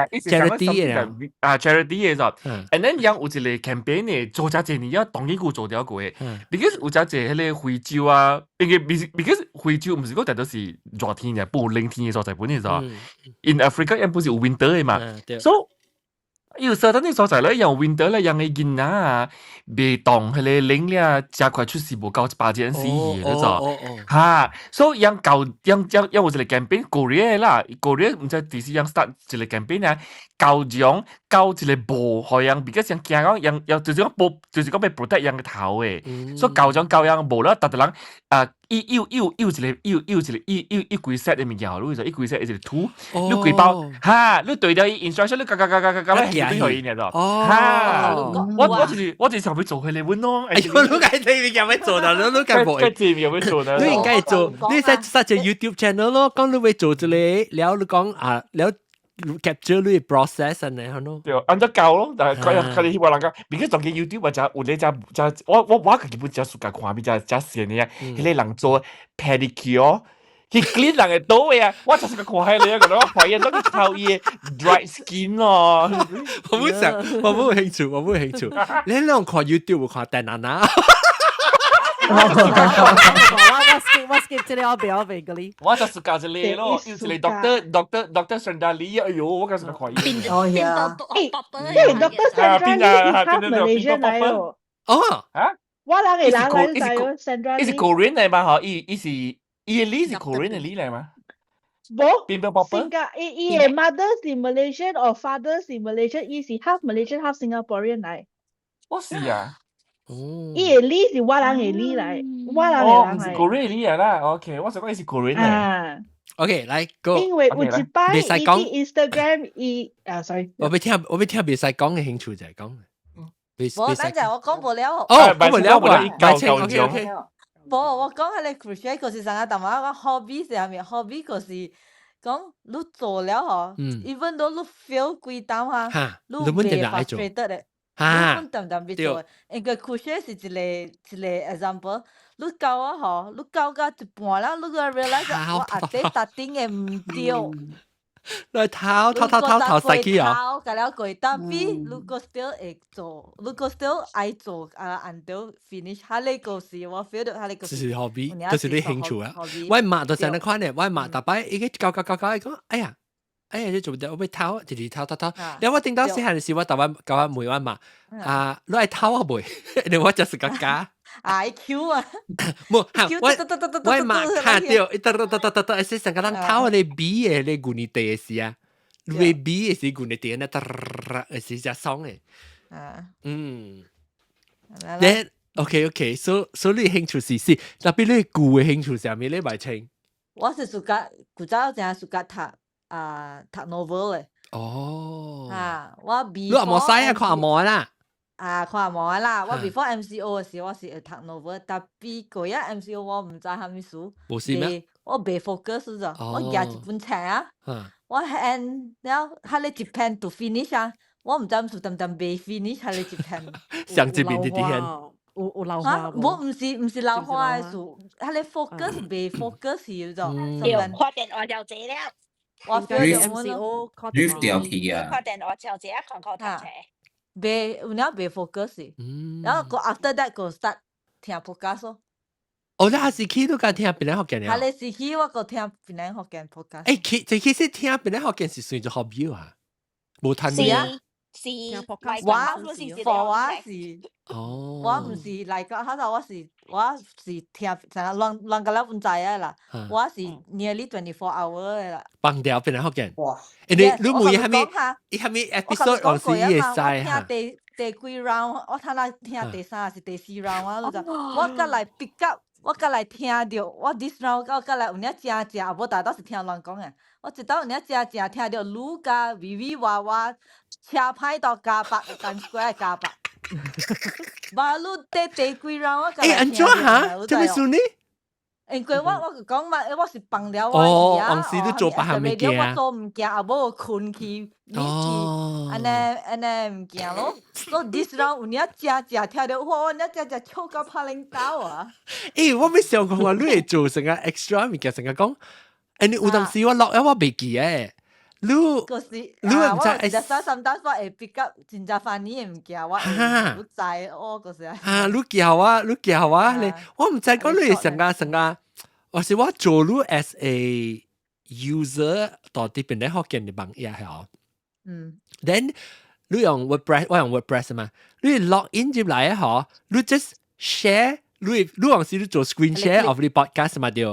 charity 嘅咋 ，and then 有一個 campaign 嘅，做咗幾年，當然佢做咗過嘅。because 有咗隻迄個非洲啊，因為 because 非洲唔是講大多是熱天嘅，不冷天嘅所在本嚟咋。In Africa 因不是有 winter 嘅嘛，so 有時候啲所在咧，用 winter 咧，用嘅囡仔啊，未當迄個冷咧，加快出事無夠8件事嘅啫。嚇，所以用舊用有一個 campaign Korea 啦，Korea 唔知第時用 start 一個 campaign 啊，教養教一個布，好樣比較像驚講用就是講布，就是講要 protect 樣嘅頭嘅，所以教養布啦，特特人伊一個set 嘅物件，你就一個 set 一個圖，你幾包嚇，你對咗 instruction，你夾咧，俾佢呢度嚇，我哋上邊做佢嚟揾咯，哎呦，你解你有咩做啊？你解冇？有咩做啊？你應該做，你實隻 YouTube channel 咯，講你會做之類，แล้ว你講แล้วcapture 你 process 呢？係咯，對，按照教咯，但係佢哋話人家，而家做嘅 YouTube 或者有咧就我基本就暑假看比較正嘅，佢哋人做 pedicure，佢 clean 人嘅刀嘅，我就是個看喺你啊，覺得我懷疑都係靠伊 dry skin 咯。我冇興趣，你兩看 YouTube 看電腦啊？我 skip 這裡我俾嗰啲。我就是搞這裡咯，有一個 Doctor Sandali，哎呦，我嗰時看伊。哦呀，誒，Doctor Sandali 係Malaysia嚟咯。哦，嚇？我人係人嚟咯 ，Sandali。伊是 Korean 嚟嘛？嗬，伊是Lee 是 Korean 嘅 Lee 嚟嘛？冇。邊個 Popper？ 伊嘅 mother 是 Malaysian or father 是 Malaysian，伊是 half Malaysian half Singaporean 嚟。我是啊。伊嘅 Lee 是我人嘅 Lee 嚟，我人嘅人係。Korean Lee 啦 ，OK， 我想講伊是 Korean 嚟。OK，來 go。因為有一擺伊啲 Instagram 伊sorry。我俾聽別使講嘅興趣就係講。冇，等陣我講無了。哦，講無了啩，白青 OK。冇，我講係你 crochet 嗰時成日同我講 hobby 上面 hobby 嗰時講你做了嗬，even though 你 feel 攰到嚇，你未 frustrated 嘅，你本淡淡別做。因為 crochet 是一個 example， 你教啊嗬，你教到一半啦，你個 realize 我阿弟打頂嘅唔對。你偷細機啊！偷㗎了佢，但係如果 still 會做，如果 still 愛做until finish，下呢個時我 feel 到下呢個是 hobby， 就是你興趣啊！我媽就成日看咧，我媽大擺已經教，講哎呀，你做唔到，我俾偷，直接偷。然後我聽到細漢時，我大擺教我妹我媽你愛偷啊妹，你我就是個假。IQ 啊，冇，我媽看到，係成個人偷你 B 嘅，你古你第時啊，你 B 嘅是古你第那係只爽嘅。Then OK，so 你興趣是，特別你古嘅興趣上面你咪清。我是暑假古早淨係暑假讀 novel 嘅。哦。我 before 你阿冇使啊，看阿冇啦。看冇啦，我 before MCO 嘅時我是讀 novel， 但係嗰日 MCO 我唔知係咩書，冇事咩？我未 focus 咗，我夾一本冊啊，我 and 然後喺你 Japan to finish 啊，我唔知唔係淡未 finish 喺你 Japan。上這邊啲啲有老花冇，唔是老花嘅書，喺你 focus 未 focus 咗，要看電話就這了。我 feel 到我咯，drift 掉去啊！看電話就這看讀冊。有啲focus，然後個 after that 個 start 聽 podcast 咯。你係時期都講聽別人學嘅啊？係你時期我個聽別人學嘅 podcast。其實聽別人學嘅是算咗 hobby 啊，冇談嘅。是，我是我唔是嚟個，嗰陣我是聽成日亂個啦半仔啊啦，我是 nearly 24 hour 嘅啦。放掉別人學嘅，你每係咪 episode 我是也sais嚇。第幾 round， 我睇下聽第三是第四 round 啊，我過來 pick up， 我過來聽到我 this round 我過來有啲正，無大多是聽亂講嘅，我直到有啲正聽到盧家 VV 娃車牌到加白，間 square 加白，馬路第幾 round 我過來聽到。安怎嚇？做咩事呢？因為我講嘛，我是放了我而家，時都做白下物件，我做唔見，啊無困去，安尼唔見咯。所以 this round 有啲正聽到，哇！有啲正超級拍領導啊！我未想過話你係做成個 extra 物件，成日講，你有陣時我落咗我未記誒。你唔知sometimes 我會 pick up 真正 funny 嘅物件，我唔知我嗰時你叫啊，你我唔知講你成個，或是我做你 as a user 到啲邊啲學嘅嘅網頁係then 你用 WordPress， 我用 WordPress 嘛，你 log in 入嚟嘅嗬，你 just share， 你用時你做 screen share of the podcast 嘛對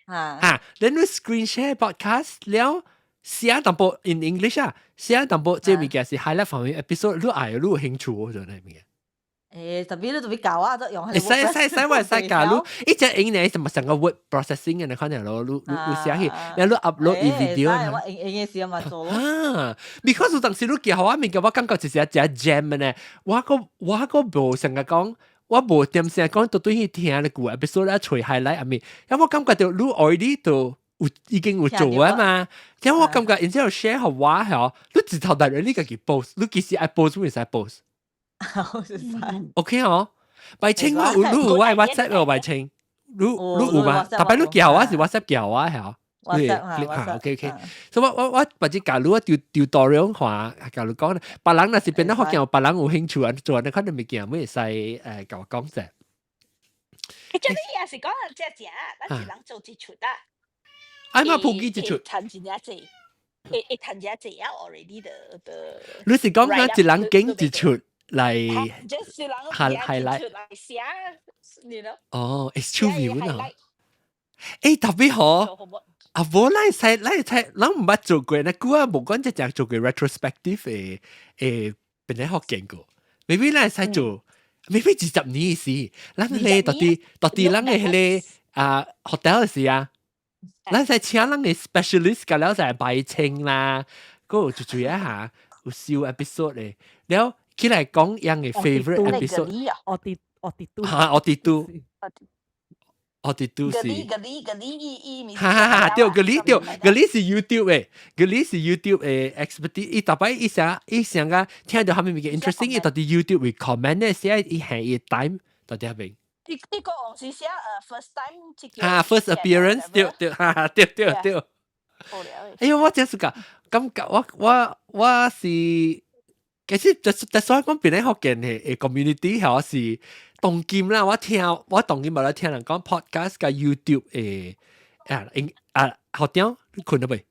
，then 你 screen share podcast 了。寫淡薄 in English 啊，寫淡薄即係物件是 highlight 方面 episode， 你愛你有興趣嗰種係物件。特別你特別教啊，都用係。使我使教你，一隻影呢什麼成個 word processing 嘅，你可能你寫起，然後你 upload 啲 video。我影嘅時候咪做咯。because 有陣時你教我物件，我感覺就是一隻 jam 嘅呢，我個無成日講。我無點成日講到對佢聽你個 episode 啊，除 highlight 啊面，因為我感覺到你 already 都。已經有做啊嘛，因為我感覺然之後 share 和話係，你自頭大人呢個叫 post， 你幾時愛 post 唔使 post。OK 哦，白青我有我係 WhatsApp 喎白青，你有嘛？特別你叫我是 WhatsApp 叫我係。OK，所以我或者假如我調多樣話，假如講，別人若是變得好見，別人有興趣啊，做你可能未見，咩使教我講啫。即係你也是講只只，咱是人做一出啊。嘛普及一出，談真正濟，會談真正濟啊 already 的。你是講一人經一出嚟，係來寫，你咯。哦 ，it's true view 呢？特別好，無咱使，咱唔捌做過，那古啊無講只做過 retrospective 誒，本來學見過 ，maybe 咱使做 ，maybe 20年時，咱咧到底咱嘅hotel 嘅時啊。咱使請人嘅 specialist 㗎了就係擺清啦，嗰個就注意一下有燒 episode 咧，了起來講樣嘅 favorite episode。我哋都。我哋都是，對，嗰啲是 YouTube 嘅，嗰啲是 YouTube 嘅 expertise。伊大擺伊想個聽到下面嘅 interesting，伊到啲 YouTube 會 comment 咧，寫伊係伊 time 到啲下邊。呢個我是寫first time first appearance，對。哎呀，我真係感覺我是，其實就所以講邊啲學嘅係 community 係是。當今啦，我當今冇得聽人講 podcast 嘅 YouTube 學點你困咗未？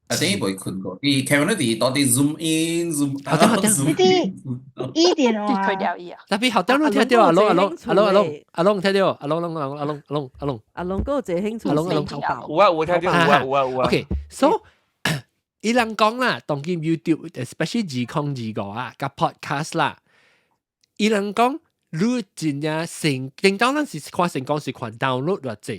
真係未困過。啲 camera 啲到底 zoom in zoom out zoom in。呢啲啊，退掉伊啊。特別學點都聽到阿龍聽到阿龍嗰個最興趣。我聽到。OK，so 伊人講啦，當今 YouTube，especially 202啊，個 podcast 啦。伊人講，你真正叮當咱是看成功是看 download 或者，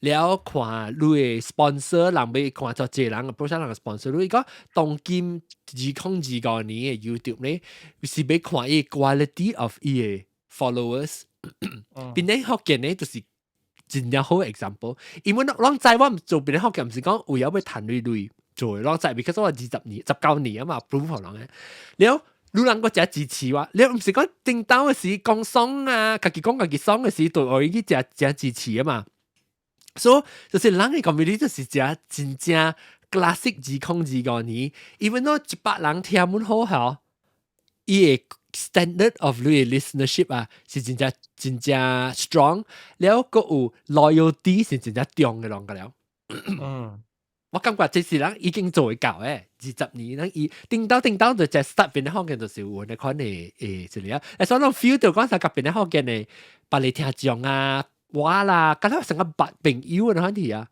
了看你嘅 sponsor， 人要看做濟人嘅 project 人嘅 sponsor， 你講當今2025年嘅 YouTube 咧，是要看伊 quality of 伊嘅 followers， 邊啲學嘅咧就是真正好 example， 因為咱知我做邊啲學嘅唔是講為咗要賺累做，咱知 because 我19年啊嘛 proof 可能嘅，了。你能夠只支持我，你唔是講叮當嘅時講爽啊，家己講家己爽嘅時，對我已經只支持啊嘛。所以就是人嘅 community 就是只真正 classic 2025年 ，even though 100人聽滿好效，伊嘅 standard of 你嘅 listenership 啊，是真正 strong， แล้ว個有 loyalty 是真正重嘅兩個了。我感覺這是人已經做會夠20年，人伊叮當就只 start 邊啲學嘅就是有你看誒之類啊。所以我 feel 到講曬個邊啲學嘅呢，把你聽講啊，話啦，咁樣成個白朋友嘅問題啊。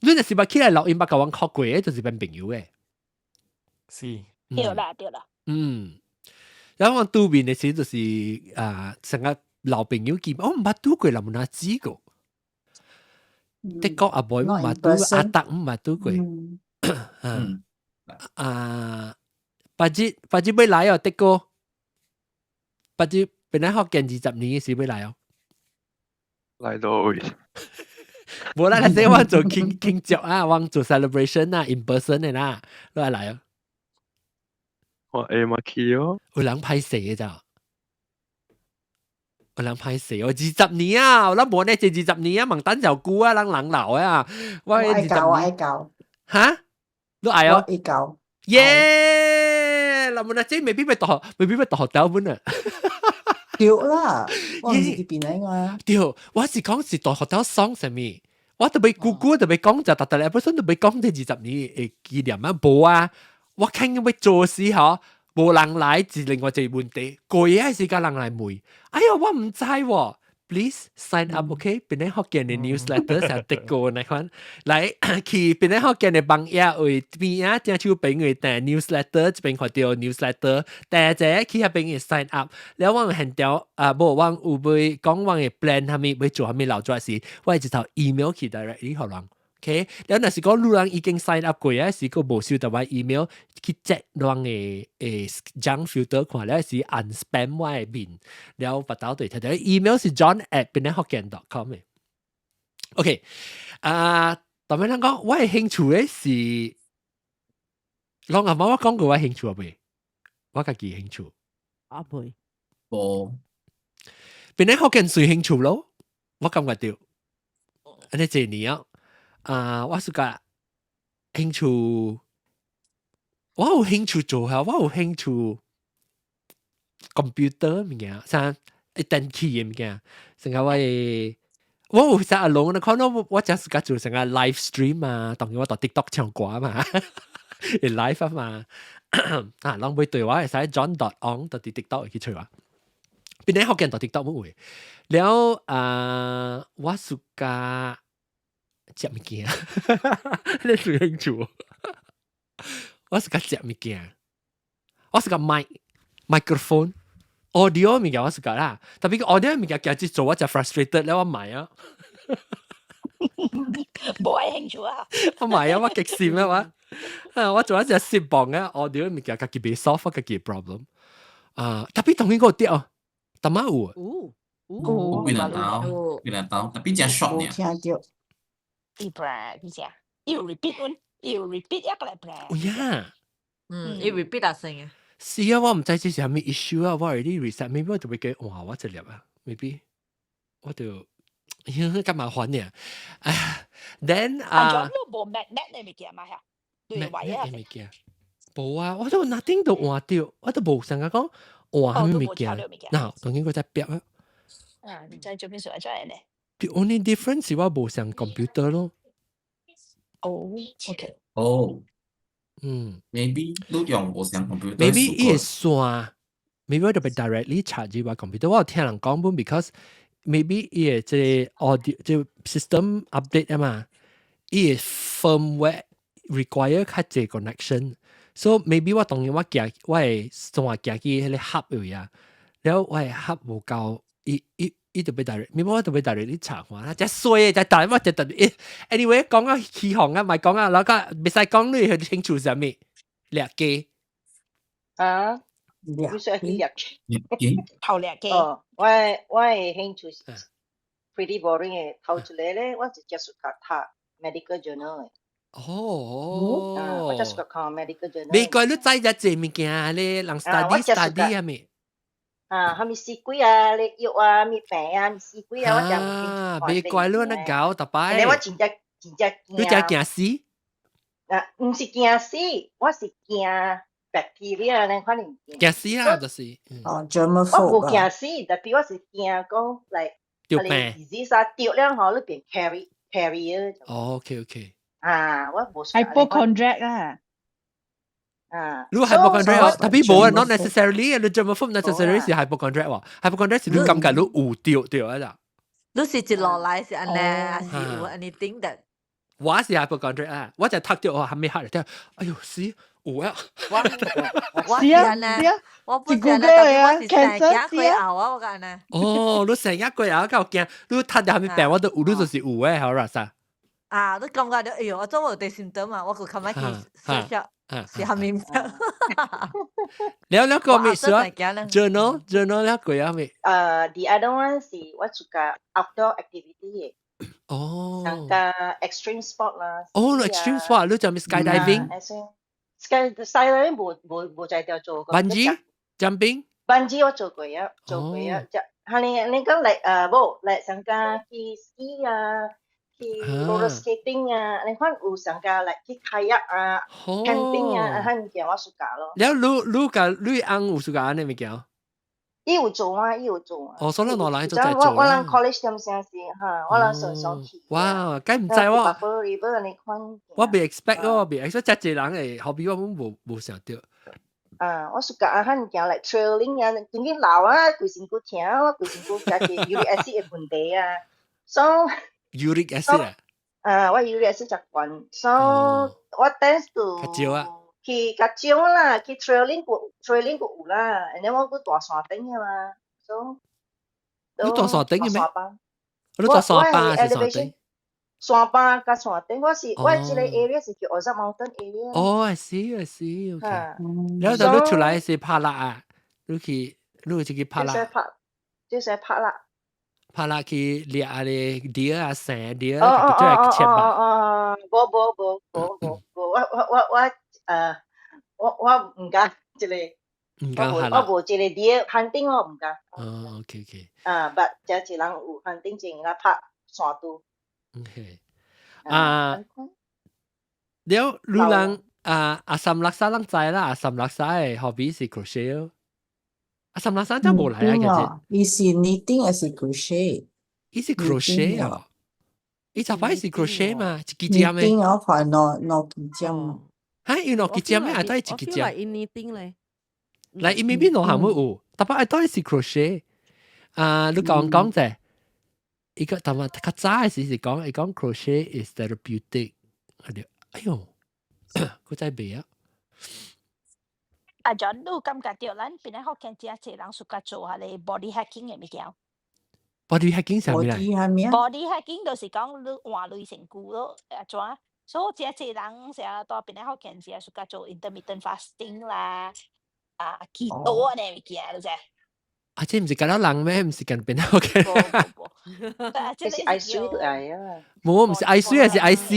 你若是把起來錄音把個我學過嘅，就是變朋友嘅。是。對啦。然後我對面嘅時就是成個老朋友見，我唔捌對過，冇哪知過。的確阿妹唔捌對，阿達唔捌對過。八節要來哦，的哥，八節本來學緊20年嘅時要來哦。來到會。冇啦，你我做慶祝啊，我做 celebration 啊 ，in person 嘅啦，都係來哦。我咪去哦。有人拍死嘅咋？有人拍死我20年啊！我諗冇呢，就20年啊，盲蛋就估啊，人流啊，我愛教，嚇，都愛哦，我愛教，耶！嗱，冇呢，即係未必咪讀學校本啊，對啦，我唔是啲邊嚟嘛，對，我是講是讀學校爽上面，我特別姑特別講就特你本身特別講啲20年嘅紀念啊，冇啊，我傾要做事嗬。冇人來是另外一個問題，過夜係時間人來問，哎呀我唔知喎 ，please sign up，OK？邊啲學嘅嘅 newsletter 成日過嚟看，來去邊啲學嘅嘅網頁為邊啊，點樣俾佢訂 newsletter，這邊看到 newsletter，但係去下邊嘅 sign up，แล้ว我係掉冇我有會講我嘅 plan 係咪會做係咪留咗時，我係直頭 email 去 directly 可能。OK， แล้ว嗱時講路人已經 sign up 過啊，時個冇收到我 email 去 check 人嘅junk filter 看咧是 unspam 我嘅面，แล้วปัด到對睇到 email 是 john@benenhokkien.com 嘅。OK，當然講我嘅興趣咧是，攏阿媽我講過我興趣啊未？我家己興趣啊未？冇。benenhokkien 隨興趣咯，我感覺到，安尼這年啊。我是個興趣，我有興趣做下，我有興趣 computer 物件，像電器嘅物件，成個我有成日攏，你看到我真係個做成個 live stream 啊，當然我到 TikTok 唱歌啊嘛，live 啊嘛，攏會對話係使 john.on 到 TikTok 去吹話，邊啲學緊到 TikTok 冇會，แล้ว我是個。食物件，你最興趣。我是個食物件，我是個microphone audio 物件我是個啦，特別個 audio 物件其實做我就 frustrated แล้ว我買啊。冇愛興趣啊！我唔係啊，我極閃啊我做一隻攝磅嘅，我屌物件，家己別 solve 家己 problem 特別同呢個啲哦，淡仔有有幾兩道，幾兩道，特別真 short 呢。冇聽到。伊不然你講，要 repeat 要 repeat 一個嚟不然。有呀，伊 repeat 啊聲嘅。是啊，我唔知這是係咩 issue 啊，我 already reset，maybe 我就會記哇，我一粒啊 ，maybe 我就咁麻煩嘅。then 仲有冇 magnet 嘅物件嘛嚇？對位啊？物件冇啊，我都 nothing 都換掉，我都冇成日講換咩物件。嗱，當然嗰隻錶啊。你在做邊做呢 The only difference 是我冇上 computer 咯。OK。maybe 都用冇上 computer。Maybe 伊個線 ，maybe 我就被 directly charge 我 computer。我有聽人講本 ，because maybe 伊個即 audio 即 system update 啊嘛，伊個 firmware require 較濟 connection。So maybe 我當然我夾我係線夾去迄個盒位啊，然後我係盒無夠，伊就被 direct， maybe 我就被 directly charge 我啦，即衰嘅，但係我就特別 anyway 講啊起航啊，唔係講啊，嗱個別使講你去清楚啥物掠機啊，你說去掠機，偷掠機。哦，我嘅興趣 pretty boring 嘅，頭出嚟咧，我就只屬讀 medical journal 嘅。我只屬讀看 medical journal。美國你知一隻物件咧，人 study 啊咪。係咪試鬼啊？你藥啊？咪病啊？咪試鬼啊？我就未怪你那搞特擺。你我真正你真驚死？唔是驚死，我是驚 bacteria 呢可能。驚死啦，就是。germaphobe。我冇驚死，特別我是驚講嚟。掉病。disease 啊，掉了後你變 carrier。OK。我冇。hypochondriac 啊。你 hypochondriac 特別冇啊 ，not necessarily，你 germaphobe necessarily 是 hypochondriac 喎 ，hypochondriac 是你感覺你有掉啊咋？你是一落來是安尼，還是有 anything that？我是 hypochondriac 啊，我就讀掉我還沒嚇嚟，哎呦死有啊！我是安尼，我本身咧，我是成日過後啊，我講呢。哦，你成日過後夠驚，你讀掉還沒病，我都有，你就是有誒，好啦啥？你感覺到哎呦，我做冇第symptom嘛，我佢琴日去寫。是下面了個咩事啊 ？journal 了個啊咩？The other one 是我做個 outdoor activity 嘅。上個 extreme sport 啦。extreme sport 你做咩 skydiving？skydiving 冇在掉做過。bungee jumping？bungee 我做過啊。係你講嚟冇嚟上個去 ski 啊。去 roller skating 啊，你看有上架嚟去 kayak 啊 ，camping 啊，係物件我暑假咯。แล้ว你安有暑假安尼物件？伊有做啊。所以我來都在做。我人 college 點先是嚇，我人上去。哇，梗唔知喎。我未 expect 咯，我未 expect 真濟人誒，後邊我冇想到。我暑假係物件嚟 trailing 啊，總之老啊，規身軀痛，我規身軀加啲 uric acid 嘅問題啊，所以。uric acid 我 uric acid 習慣，所以我 tends to 去較少啦，去 trailing 個有啦，然後我去大山頂嘅嘛，所以你大山頂嘅咩？你大山巴是山頂？山巴加山頂，我這個 area 是叫 Ozark Mountain area。I see，OK。然後就你出來是帕拉啊，你去帕拉。就是帕拉。帕拉去獵下啲碟啊、蛇碟啊，佢都係切吧。冇，我唔敢即係。唔敢係啦。我冇即係碟 hunting 我唔敢。OK。but 有一人有 hunting 正啦拍山度。OK。แล้วรู้ลังอาซัมลักษาลังใจ啦อาซัมลักษา嘅 hobby 是 crochet。阿岑立生真係冇嚟啊！其實，伊是 knitting 還是 crochet？伊是 crochet 啊！伊就擺是 crochet 嘛，一支針嘅。knitting 我看攞幾針。嚇，要攞幾針咩？都係一支針。我 feel like knitting 咧。嗱，伊未必攞行會有，但係都係是 crochet。你講啫，一個同埋較早嘅時講，講 crochet is therapeutic。哎呦，佢真係未啊！John 都感覺到咱邊個學見只人暑假做下你 body hacking 嘅物件。body hacking 啥物嚟 body 係咩啊？ body hacking 就是講你換類成久咯，怎樣？所以這人成日到邊咧學見時，係做 intermittent fasting 啦，keto 啊啲物件，你知？即唔是緊到人咩？唔是緊邊學嘅。這是愛水都愛啊！冇，唔是愛水，係愛死。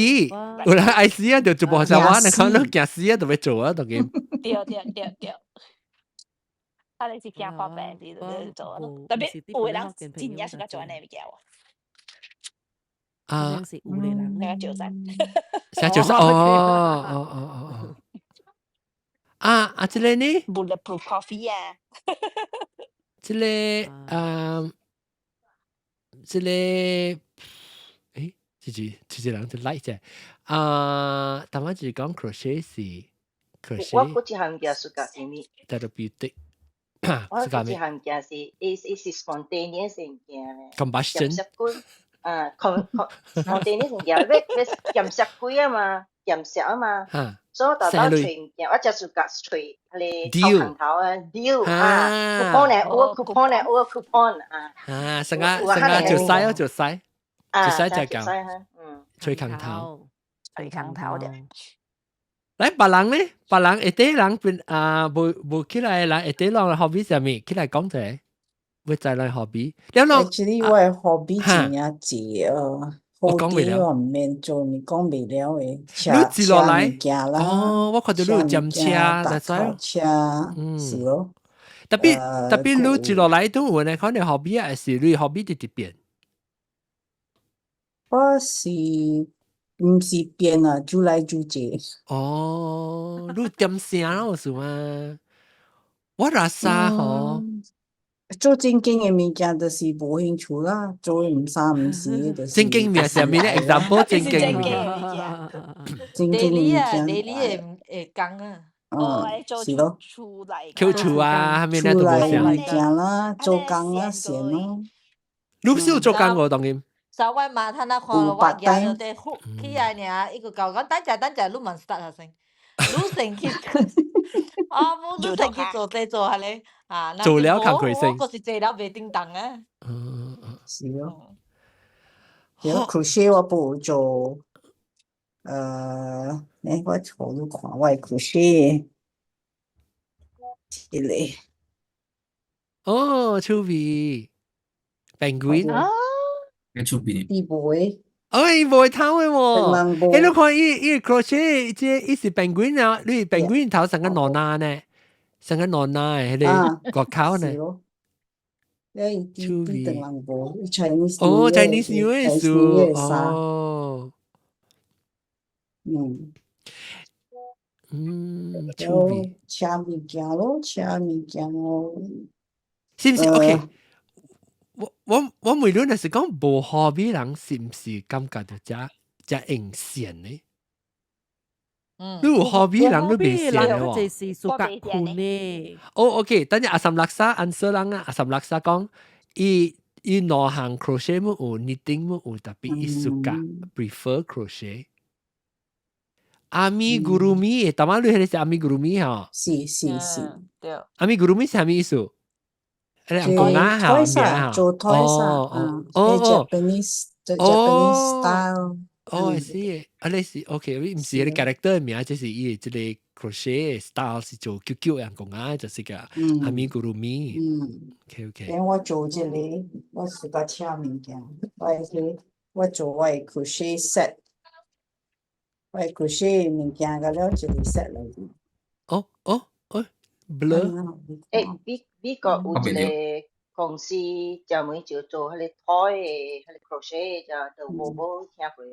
有人愛死啊，就做無啥話，你看你驚死啊，就要做啊，當然。對。啊，你是驚發病啲就做咯，特別有人真係想做啲物件喎。啊，是有的人，你個做晒，寫做晒哦。啊，這個呢 ？Bulletproof coffee 啊，這個這個，誒，這人就 like 啫。但我就是講 crochet 是 crochet。我嗰隻行嘅屬嘅係咩 ？therapeutic。我嗰隻行嘅係 is spontaneous 嘅嘢。combustion。spontaneous 嘅嘢，你飲食貴啊嘛，飲食啊嘛。所以大家隨嘅，我就屬嘅隨你頭行頭啊 ，deal 啊 ，coupon 咧，我 coupon 啊。成日做晒做晒就咁。隨行頭嘅。嚟別人咧，別人一啲人變冇起來啦，一啲人嘅 hobby 上面起來講者，會再來 hobby。Actually 我嘅 hobby 真係濟我講未了，唔免做，你講未了誒。你接落嚟，我看到你有針車，是咯。特別你接落嚟都有呢，可能 hobby 係是你 hobby 啲變。我是唔是變啊？做來做去。你點聲咯是嗎？我拉沙嗬。做正經嘅物件就是冇興趣啦，做唔三唔四就是。正經物上面咧 example 正經物件。正經物件。你誒講啊。是咯。跳厝啊，係咪咧都冇上。物件啦，做工啊，先咯。你少做工喎，當然。稍微嘛，他那看我嘢就啲起來呢，一個教講等陣，你問 start 下先，你先去。冇你先去做下咧。做了看佢先，我是做了未叮當啊。是咯。有 crochet 我冇做，我坐都看我 crochet， 之類。趣味 penguin 啊，趣味。伊袂。伊袂偷嘅喎。你看伊 crochet 即是 penguin 啊，你 penguin 頭成個羅娜呢？成個羅娜誒，你國考呢？趣味。Chinese New Year 趣味。車物件咯。是唔是 ？OK。我每輪係講無 hobby 人，是唔是感覺到只影線呢？你有 hobby 人都未寫喎。這是屬格款呢。OK， 等陣阿岑勒沙 answer 人啊，阿岑勒沙講，伊兩行 crochet 冇有 knitting 冇有，特別伊屬格 prefer crochet。阿米古魯米，當晚你係阿米古魯米嚇？是。阿米古魯米係咩意思？做台衫，Japanese style。I see。你是 OK， 唔是你 character 名，就是伊即個 crochet style 是做久久人講啊，就是個阿米古魯米。OK。我做即個，我是個車物件，我做我嘅 crochet set， 我嘅 crochet 物件個了就係 set 嚟。blur。美國有一個公司專門就做迄個台嘅，迄個 crochet 就Wobo聽過喎。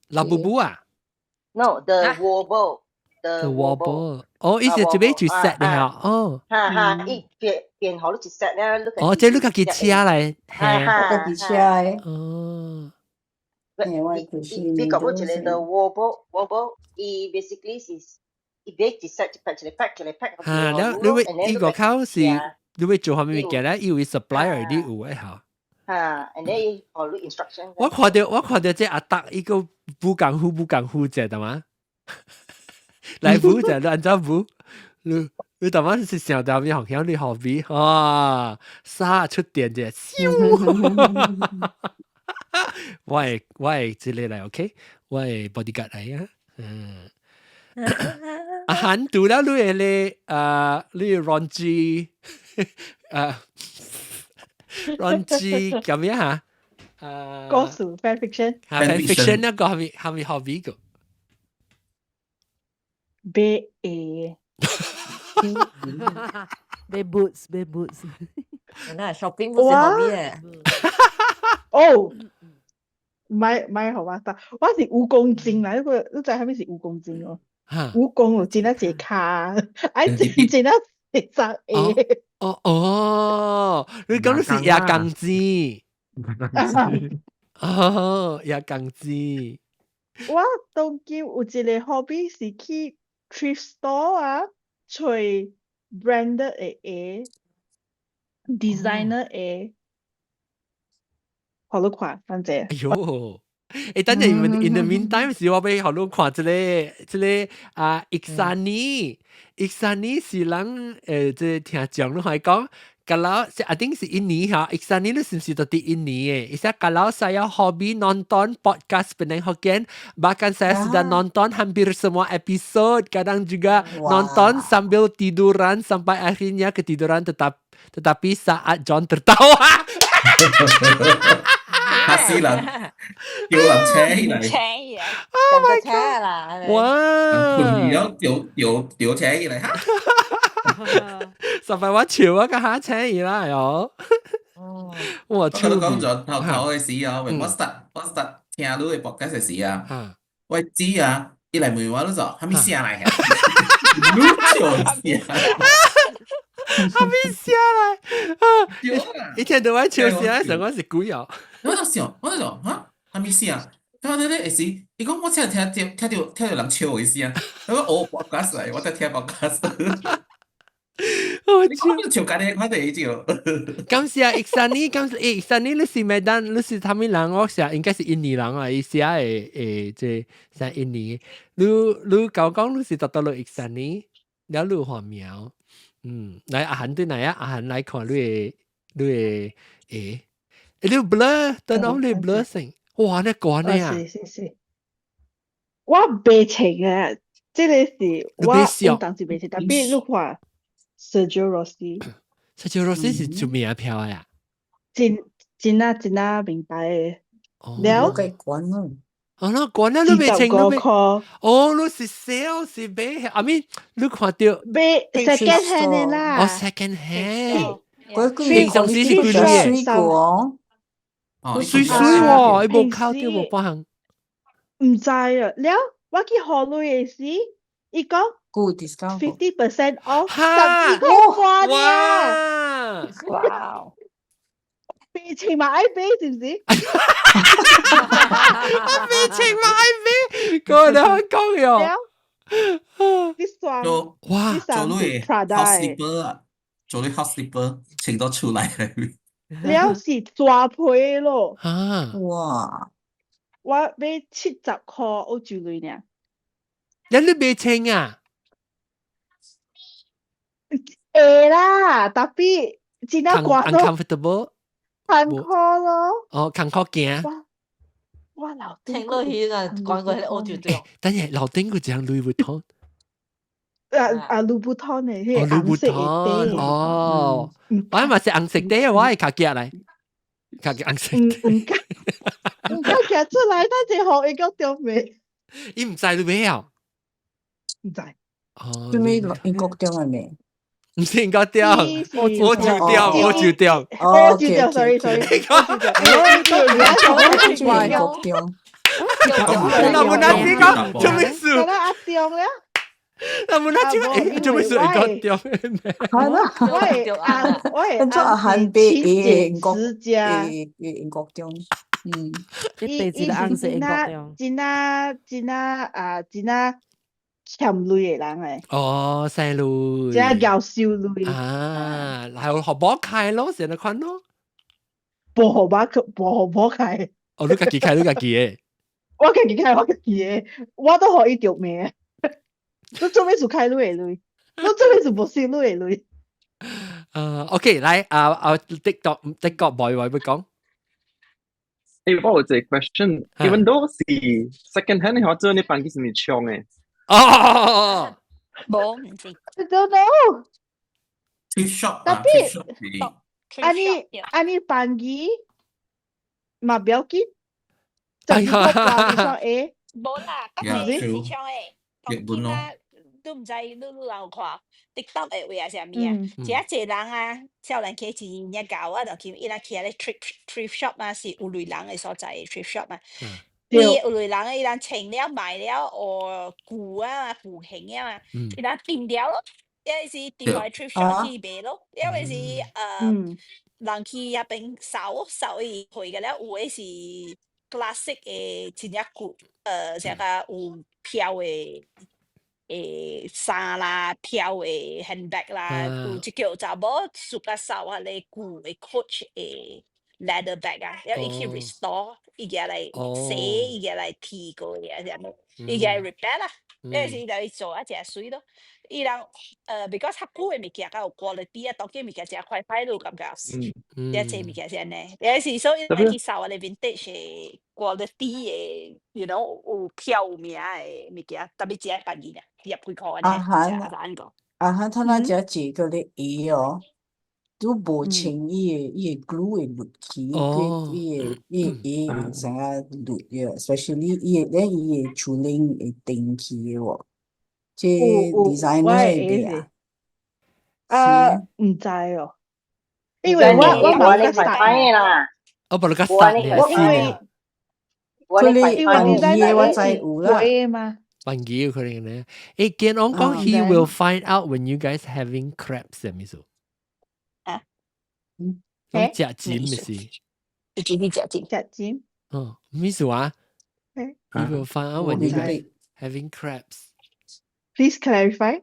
老布布啊 ？No，the Wobo。The Wobo。意思就俾住 set 你嚇。伊變好咗一 set 咧。即係你家己車嚟。我家己車嘅。美國有一個 the Wobo，伊 basically 是。伊俾一 set 一 pack。然後你會呢個考試，你會做下咩物件咧？因為 supplier 啲有嘅嚇。and then 我錄 instruction。我看到即阿達一個不講呼啫，係嘛？來補啫，你按照補，你台灣是想到邊學校你 hobby 哇，沙出電啫，我係之類嚟 ，OK， 我係 bodyguard 嚟啊，阿韓讀了你係咧你 Ronji ，Ronji 叫咩嚇？歌詞 fan fiction，fan fiction 那個係咪 hobby 個？買鞋。買 boots， 那 shopping 不是 hobby 誒。哦，唔係好但我是蜈蚣精啦，你知係咩是蜈蚣精哦？蜈蚣有整一隻卡，愛整一隻鞋。哦，你講的是亞鋼枝。哦，亞鋼枝。我當今有一個 hobby 是去 thrift store 啊，找 branded 嘅鞋 ，designer 鞋，好你看，反正。哎呦！等陣 in the meantime 是我俾好多看這個Iksani 是人即聽講你講。Kalau I think si ini ha Iksan ni si tadi ini Isa kalau saya hobi nonton podcast Penang Hokkien bahkan saya sudah nonton hampir semua episod kadang juga nonton sambil tiduran sampai akhirnya ketiduran tetapi saat John tertawa Hasilan叫人車起嚟，Oh my god！哇！掉車起嚟嚇。sampai 我笑啊，個下車而啦喲。我超講咗頭嘅事啊，我start 聽你嘅 podcast 嘅事啊，我知啊，一嚟問我都就係咪寫嚟嘅？你笑係咪寫嚟？一天到晚笑寫嘅時候，我是鬼啊！我就想嚇，係咪寫啊？咁我咧時，伊講我真係聽到人笑嘅事啊，我講podcast 嚟，我在聽 podcast。你講笑緊嘅，我哋笑。咁是啊，Iksani 你是Medan，你是他們人，我想應該是印尼人啊，伊寫誒即係印尼。你講你是到了 Iksani，了你畫苗，來阿韓對嚟啊，阿韓來看你誒你 blur，等我你 blur 先，哇，你講咩啊？是，我未清啊，即係是我當時未清，但係你看。Sergio Rossi 是出名票呀，真明白嘅。了解關咯，那關啊，你未清你你是 sale 是買，I mean 你看到買 second hand 嘅啦，second hand，平常時是幾多水果？水喎，你冇靠掉冇幫。唔知啊，了我去學女嘅時，伊講。Good discount 50% off 12個花呀！哇！被情埋 I 杯是唔是？我被情埋 I 杯，個人講喲。你爽哇！做你 house slipper 啊，做你 house slipper 情到出嚟嚟。了是抓皮咯。哇！我買70塊澳洲鐳呢。你未清啊？啦，tapi 真係掛到 uncomfortable，坎坷咯。哦，坎坷驚。哇，樓聽落去啊，講過喺澳洲對。等陣樓頂嗰隻 Louis Vuitton。Louis Vuitton 嚟，係紅色嘅。哦，我係咪食紅色嘅？我係卡夾嚟，卡夾紅色。唔該夾出嚟，等陣學一個掉尾。你唔知你咩啊？唔知。哦，做咩英國掉係咩？唔是應該掉，我就掉。哦，sorry。那冇那幾個做咩事？咁阿掉咧？那冇那幾個做咩事？應該掉咩？係啦，我係做阿韓俾英國掉。一輩子都啱食英國掉。真欠累嘅人誒。哦，細路。即係搞笑累。啊，係學波開咯，成日看咯。波開。哦，你自己開嘅。我自己開，我都可以掉命。你做咩事開累？我真係是冇事，累。OK，嚟的確boy會講。我有一個 question，even though 是 second hand 嘅話，做你辦幾時咪搶嘅？冇唔知。I don't know。 thrift shop Tapi thrift shop 係ani pagi 嘛不要緊，就係個掛上誒。冇啦，今日是搶誒，當今啊都唔知你有看 TikTok 誒位啊是咩啊？一人啊，少人企錢一搞啊，就見伊拉企喺 thrift shop 啊，是有類人嘅所在 thrift shop 啊。伊有類人伊拉清了買了哦舊啊舊型啊嘛，伊拉定掉咯，因為是定喺 thrift shop 去賣咯，因為是人去入邊掃伊去嘅咧，有嘅是 classic 嘅真正舊成個有漂嘅。衫啦、漂嘅 handbag 啦，有一叫查某suka掃下咧舊嘅 Coach 嘅 leather bag 啊，因為伊去 restore，伊個嚟洗，伊個嚟剃過嘅，咁樣，伊個嚟 repair 啦，因為是就去做一隻水咯。伊人because 較舊嘅物件較有 quality 啊，當今物件真快歹咯，感覺是，一隻物件是安尼，有時所以去掃下咧 vintage 嘅 quality 嘅 ，you know 有漂有名嘅物件，特別只係辦嘢。入幾箍安尼，阿漢他那只幾個咧鞋哦，都無清伊個 glue 會落去，伊個成個落嘅 ，especially 伊個處理會定去嘅喎，即 designer 嘅啊，唔知哦，因為我買個實嘅啦，我買個實嘅，佢哋辦嘢我知有啦。Panggil ko rin na. Again, he will find out when you guys having crabs, miso. Jiak jim, misi. Jiak jim. Miso he will find out when you guys having crabs. Please clarify.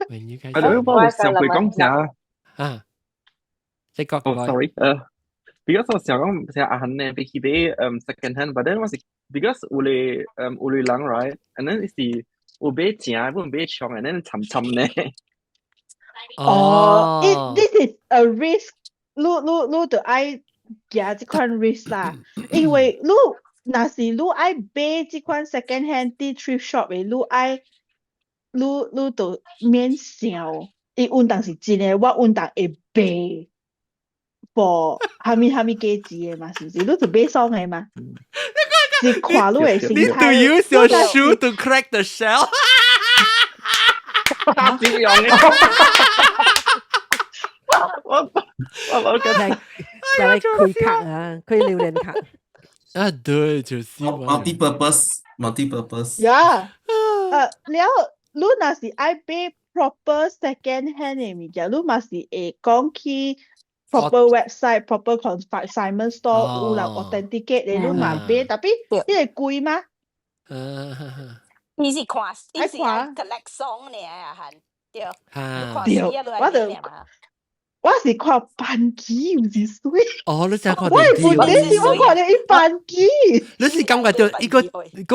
When you guys. 我想佢講下。你講。sorry. Because 我想講成阿漢呢，俾佢俾second hand，but then 我是 because 有類人 right，and then 是有買正，不買搶，and then 慘呢。This is a risk。你就愛行這款 risk 啦，因為你若是你愛買這款 second hand 啲 thrift shop 嘅，你就免想，伊運動是真嘅，我運動會買。for 下面價錢嘅嘛，是不是？你就買爽嘅嘛？是看你嘅心態。Need to use your shoe to crack the shell。點樣嘅？我又係佢卡啊，佢榴蓮卡。啊，對，就是 multi-purpose。Yeah，了，你若是愛買 proper second hand 嘅物件，你嘛是會講去。proper website, proper consignment store 有人 authenticate 你都買買，特別因為貴嘛。伊是看 collection 呢啊，對。我是看板機，唔是水。你真看我看到一板機。你是感覺到一個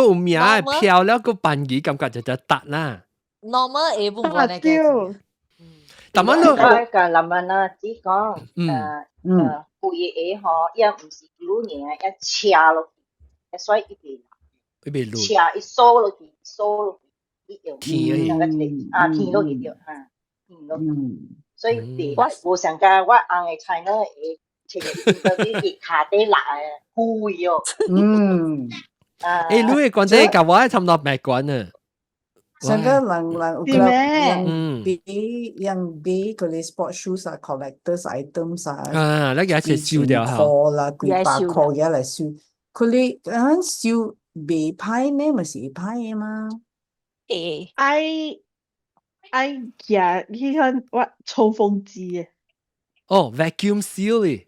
有名漂了個板機，感覺就得啦。normal 會唔會呢個？但係咯，個林文啊，只講貴嘢嗬，一唔是幾年啊，一車落去，所以一邊車一掃落去，一樣，成個天落去掉，天落，所以我上個我紅嘅菜呢，誒，到啲下底辣貴哦。你會講這個我係差唔多賣關啊。成個人俾佢哋 sport shoes 啊 collectors items 啊，那個一燒掉嚇，啦，幾百塊嘢嚟燒，佢哋響燒未派呢，咪是派嘅嘛？I 呀，你看我抽風機嘅。vacuum seal 嘅。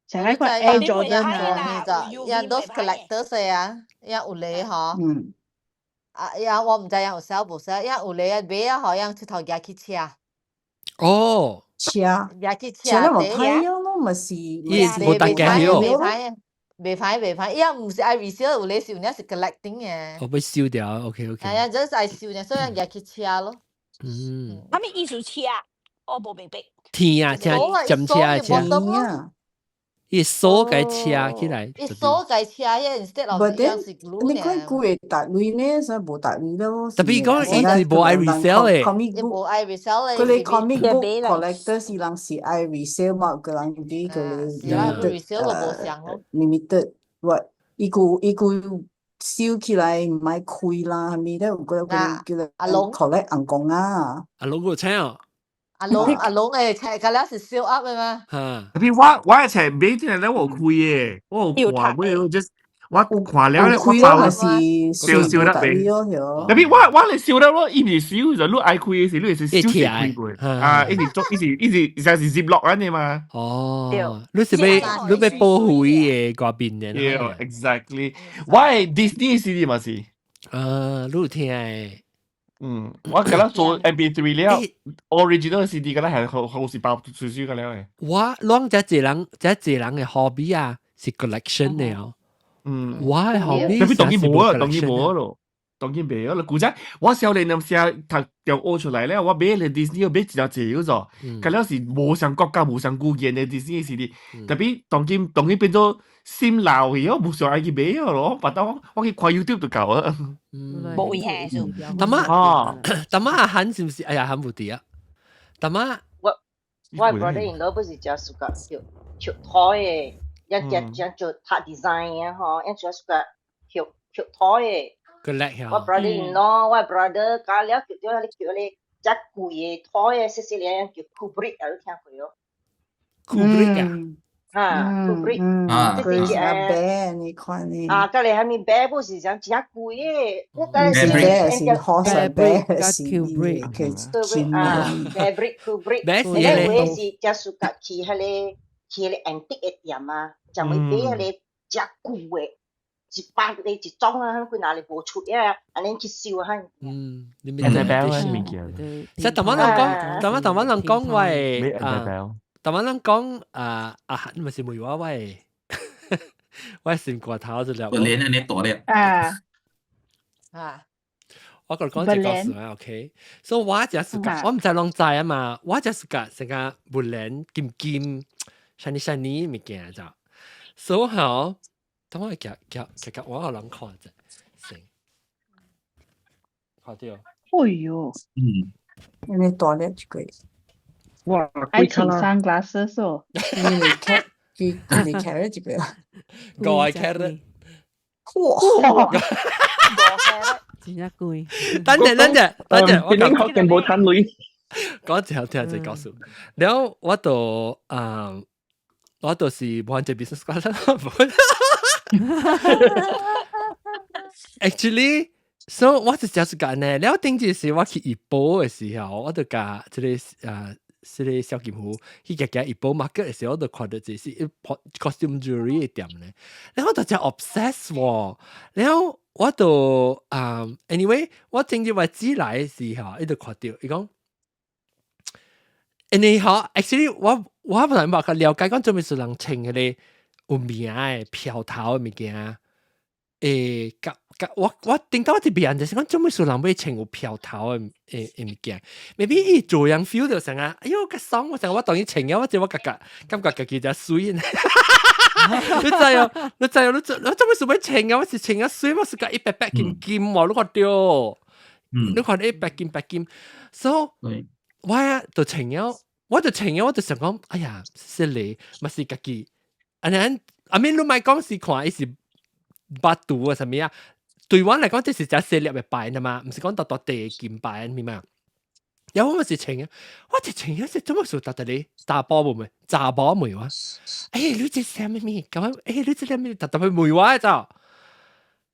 成一個 Air Jordan 啊，人都 collectors 嘅啊，有你嗬。有我唔知有 sell 唔 sell，有你啊買啊，好像出頭廿去車。車。廿去車。車都冇派咯，咪是。冇大嘅喎。袂歹，伊也毋是愛 resale，有咧收呢是 collecting 嘅。我被燒掉 ，OK。係啊，真係愛收呢，所以夾去車咯。他們藝術車，我冇明白。天啊，正車啊車。伊鎖架車起來。伊鎖架車嘅，instead of 是 glue 你看貴搭鐳呢，所以冇搭鐳咯。特別講，伊是冇愛 resell 嘅。伊冇愛 resell 嘅。佢哋 comic book collector 是人是愛 resell 嘛，佢人啲佢 resell 就冇上咯。limited，喂，伊個燒起來唔係開啦，係咪咧？我覺得佢叫佢阿龍 collect 銀鋼啊。阿龍個車啊！阿龍誒，佢咧是 sell up 嘅嘛。特別我一齊買啲人咧，我開嘅，我看咩 just。我看了咧，我包燒得未？特別我嚟燒得咯，伊唔燒就你愛開嘅時，你係燒鐵開過啊！一時像是接落安尼嘛。哦，你是被保護嘅嗰邊嘅。Yeah, exactly. Why Disney CD 嘛是？你有聽誒？我覺得做 MP3 了 ，original CD 覺得係好是包少少嘅了誒。我啷隻人嘅 hobby 啊，是 collection 了。我係 hobby，特別當然冇咯，當然未咯。古仔我少年咁時讀中學出來咧，我買嚟 Disney 買一條隻嗰座，咁了是無上國家無上語言嘅 Disney CD，特別當然變咗心老嘅，我無上愛去買咯。把到我去看 YouTube 就夠啦。冇嘢做。但媽喊是唔是？哎呀，喊唔掂啊！但媽我 brother-in-law 不是叫 suka 跳台嘅。一做拍 design 嘅嗬，一做個跳台嘅。個叻呀！我 brother-in-law，我 brother 加了叫你隻貴嘅台嘅，細細粒叫 Kubrick，有聽過喲 ？Kubrick 啊，Kubrick，佢是阿伯，你看呢？啊，隔離係咪伯不是講隻貴嘅？我隔離是 horse 伯是 Kubrick，啊 ，Kubrick，你會是隻屬格去係咧。去咧 antique 嘅店啊，就咪俾佢哋隻舊嘅，一百你一裝啊，佢拿嚟播出啊，安尼去燒啊，你咪就係物件。即係台灣人講喂，台灣人講阿漢咪是梅話喂，喂線過頭就了。本年你多咧。我講一個事啊 ，OK， 所以我就係講，我唔知啷知啊嘛，我就係講成個本年金。shiny 物件就，所以好，等我夾，我有人看啫，成，看到。哎呦，你大粒一個，哇，愛情 sunglasses 哦，你 carrot 一個，個 carrot，哇，真係貴。等陣，我講緊冇攤女。講之後聽再告訴，然後我就是冇做 business class 。Actually， so 我就就是講呢，然後頂陣時我去怡保嘅時候，我就甲即個即個小金湖去夾怡保 market 嘅時候，我就看到這是 costume jewelry 嘅店咧，然後我就真 obsess 喎，然後我就anyway， 我頂陣話紙來嘅時候，伊就看到伊講。你好 ，actually 我唔係話佢了解講做咩事人穿嗰啲有名嘅飄頭嘅物件，我頂到我啲別人就是講做咩事人會穿有飄頭嘅物件 ，maybe 伊做樣 feel 到成啊，哎呦個爽，我成我當然穿嘅，我只我感覺佢就水呢。你知啊？你做咩事會穿嘅？我是穿嘅水，我是個一白白金金喎，你看到？你看一白金 ，so 我就穿咗。我就想講，哎呀，失禮，咪是家己。阿你唔咪講是看，伊是巴肚啊，什麼啊？對我嚟講，這是只細粒嘅擺啊嘛，唔是講大地金擺咪嘛。然後我咪是穿嘅，我就穿咗，是做乜事大你炸波妹，炸波妹話，你這係咩咩？咁你這係咩？特妹話就，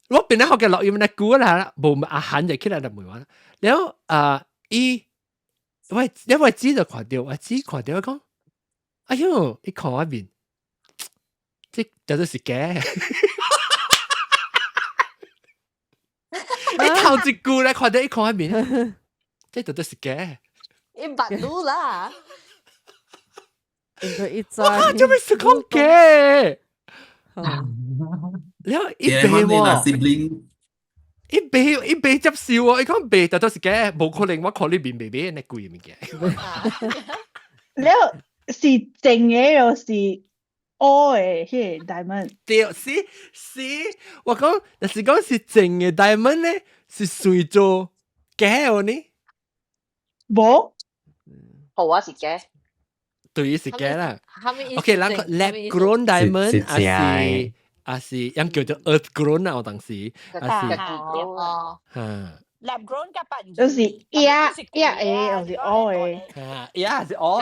我本來學嘅錄音咧，估啦，冇阿漢就起來就妹話，然後因為知就看到，看到講，哎呦，你看我面，即就都是假。你頭一句咧，看到你看我面，即就都是假。你白嚕啦，應該一哇，做咩是講假？了一這杯問你啦喎， ，sibling，一杯接受喎，伊講杯但都是假，無可能我看你面杯杯那貴物件。了是正嘅又是烏嘅，迄個 diamond。對，是，我講，但是講是正嘅 diamond 咧，是隨做假嘅呢？冇，好啊是嘅。對，是假啦。他們 OK，那個 lab grown diamond 還是人叫做 earth grown 啊，有當時還是lab grown 嘅笨，就是嘅，又是烏嘅。還是哦。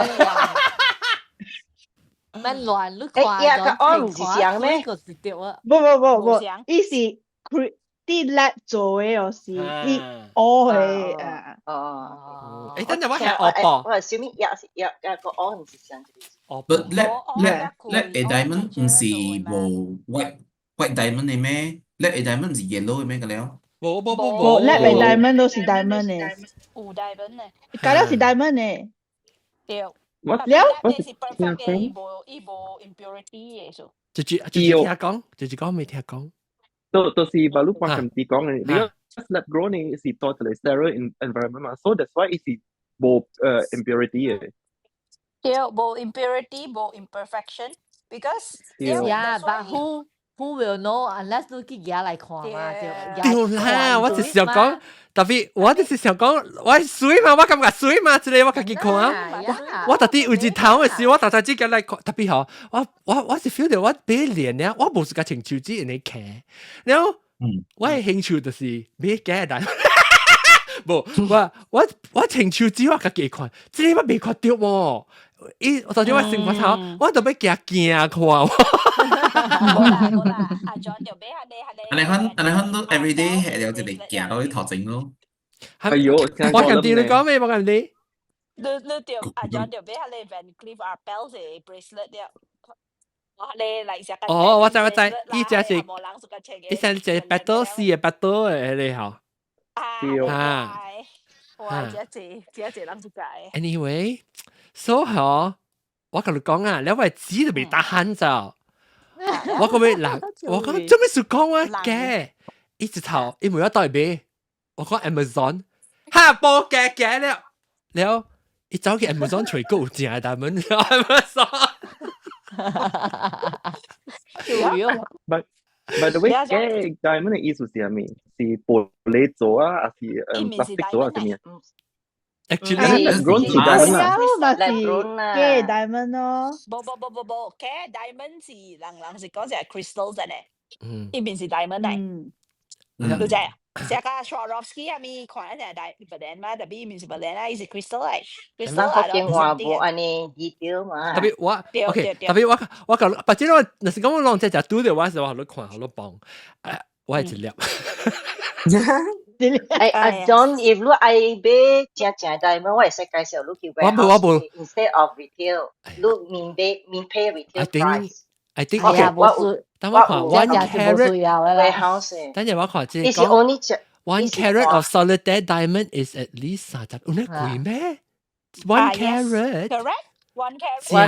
咩亂你誒看呀，個烏唔是像咩？個是對啊，冇，伊是啲 lab 做嘅又是啲烏嘅啊。誒，等陣我係惡噃。我係小咪個烏唔是像。But lab a diamond 唔是無 white diamond 嘅咩？lab a diamond 是 yellow 嘅咩？個了？冇，lab a diamond 都是 diamond 嘅，有 diamond 嘅，假了是 diamond 嘅。對。我是 perfect 嘅，伊無 impurity 嘅數。就是聽講，就是講未聽講。就是baru macam ti kong ni because lab grown ni is totally sterile environment ma, so that's why is bo impurity 嘅。對，無 impurity，無 imperfection because but who will know unless 你去野嚟看嘛？對啦，我就是想講，特別我就是想講，我水嘛，我感覺水嘛，之類我自己看啊。我特啲有一頭嘅時，我特自己嚟看，特別好，我是 feel 到我俾臉咧，我冇是個情緒之人嚟看，然後我嘅興趣就是俾假的。冇，我情緒只我自己看，之類我未看到喎。我頭先我成個頭，我特別驚看喎。冇啦，阿 John 就俾你看都 everyday 係有隻嚟行到啲頭整咯。哎呦，我咁啲你講咩？我咁啲。你就阿 John 就俾你 Van Cleef Arpels 嘅 bracelet 了。你嚟食緊。哦，我知，依隻是，依隻是battle 絲嘅 battle 嘅你好。哇！這人都解。Anyway，so 嗬，我同你講啊，你位紙都未打慳就。我個咩嗱？我講做咩事講我嘅？一直頭，因為我代買，我講 Amazon，嚇報嘅了，了，一走去 Amazon 除高正係大門 Amazon。By the way，嘅 diamond 嘅意思係咩？是玻璃做啊，還是plastic 做啊？係咩？Actually， lab grown 是 diamond 啊。lab grown 嘅 diamond 咯。冇，嘅 diamond 是人是講係 crystal 啫咧。呢邊是 diamond 嚟。你知啊？成個 Swarovski 係咪看一隻大 balance 嘛？特別面是 balance 啦，係 crystal 嚟。crystal 係電話冇安尼detail嘛。特別我 OK， 特別我講，或者我若是講我兩隻就拄着我時，我喺度看喺度幫，我係一粒。阿 John，if 你愛買正 diamond，我會使介紹你去 warehouse instead of retail，你面 pay retail price。I think OK， 等我看 one carat warehouse， 等陣我看即係講 one carat of solitaire diamond is at least 30，有咩貴咩 ？one carat。One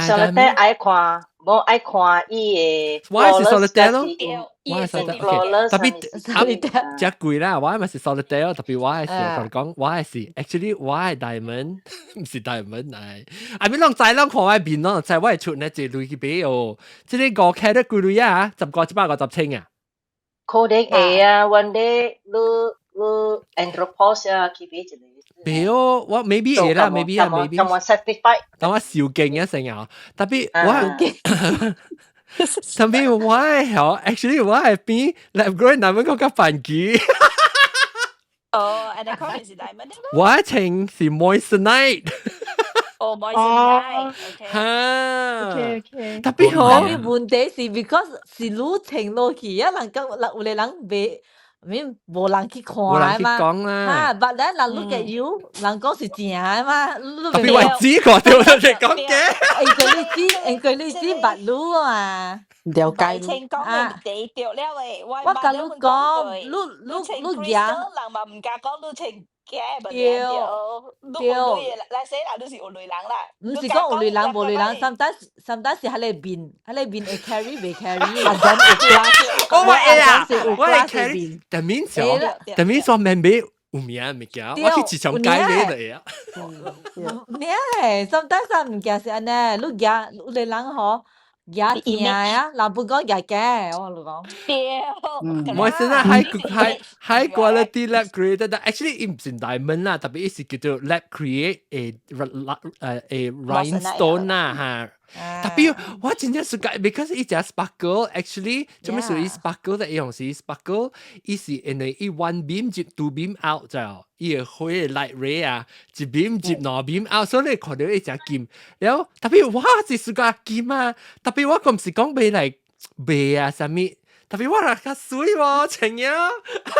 solitaire 愛看，冇愛看伊個。我係 solitaire 咯，我係 solitaire。特別只貴啦，我係 solitaire，特別我係同你講，我係 actually 我係 diamond， 唔是 diamond 嚟。I mean 啷知啷看我邊啷知我係出呢隻類去俾哦，即係5 carat 貴類啊，10個700千啊。可能會啊，one day 你 Andropos 啊，去俾一個。沒有，我 maybe 會啦 ，maybe 啊 ，maybe。咁我 certified。等我小勁一聲啊！特別我，特別我係actually 我係邊 lab grown diamond 嗰個飯機。哦 ，and the color 是 diamond。我係稱是 moissanite。哦 ，moissanite。嚇。特別好。特別問題是 because 是擼稱落去啊，人講有啲人買。面無人去看嘛，嚇！但係人 look at you，人講是正嘛，特別為止個對嚟講嘅，因為你知白路啊，了解啊，地掉了誒，我甲你講，你人嘛唔敢講你稱嘅，無對來說啦，都是有類人啦。唔是講有類人無類人，sometimes 係你面會 carry 未 carry，阿陣有 class，我有 class carry，但面說明俾有名物件，我去市場街買嚟啊。你係 sometimes 唔驚是安尼，你驚有類人嗬。giả tiền á làm bữa có giả kè我講我現在 high quality lab created that actually 唔係 diamond 啦，特別係叫做 lab create a rhinestone 啦嚇。特別我真正 suka because 一隻 sparkle actually 做咩屬於 sparkle 的一樣是 sparkle，伊是因為伊 one beam 接 two beam out 就，伊個火 light ray 啊，一 beam 接兩 beam out，所以你看到一隻劍，然後特別哇是 suka 劍啊，特別我唔是講俾嚟賣啊啥物。特別我係較水喎，情啊，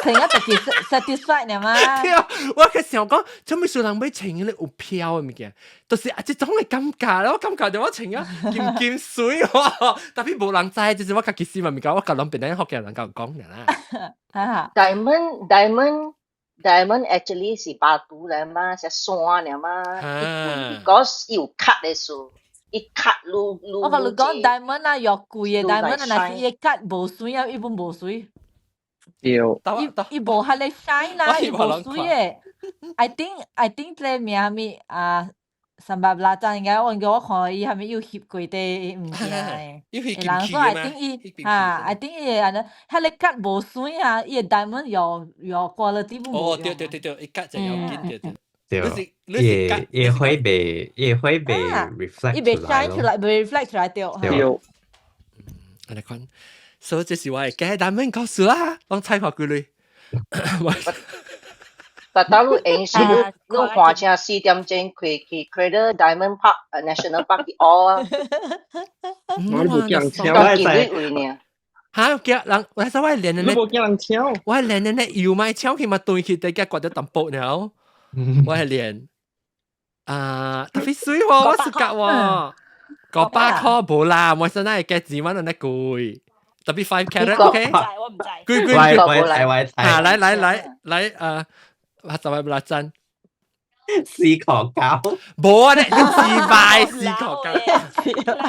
情啊，特別 satisfied 呢嘛。我嘅時候講，做咩數人買情咧有飄嘅物件，就是啊，即種嘅感覺咯，感覺到我情啊，劍水喎，特別冇人知，就是我家己試問物件，我甲人邊啲學嘅人夠講嘅啦。Diamond actually 是巴肚嚟嘛，是山嚟嘛，because 有cut嘅數。一 cut 我同你講 diamond 啊，又貴嘅 diamond 啊，但是一 cut 無水啊，一般無水。對。伊無係你 shine 啊，伊無水嘅。I think 這名咪300應該我看伊係咪要翕過啲物件嘅。要翕劍氣啊嘛。I think 伊係你 cut 無水啊，伊 diamond 又 quality 唔好。對，一 cut 就有見對。也會被 reflect 出來，被 reflect 出來對。你看，所以這是我嘅假但係告訴啦，我猜下佢哋。但大陸影視你看正4點鐘開去 Cradle Diamond Park National Park 啲哦啊，我冇驚跳，當見你位呢。嚇！叫人，我係我練你冇叫人跳，我係練咧搖埋跳起嘛，對起大家覺得淡薄了。我係練特別水喎，我暑假喎，800塊冇啦，我現在係幾幾萬人咧貴，特別5 carat，OK？ 我唔知，貴，來，十位啦真，試確膠，冇啊，你自賣試確膠，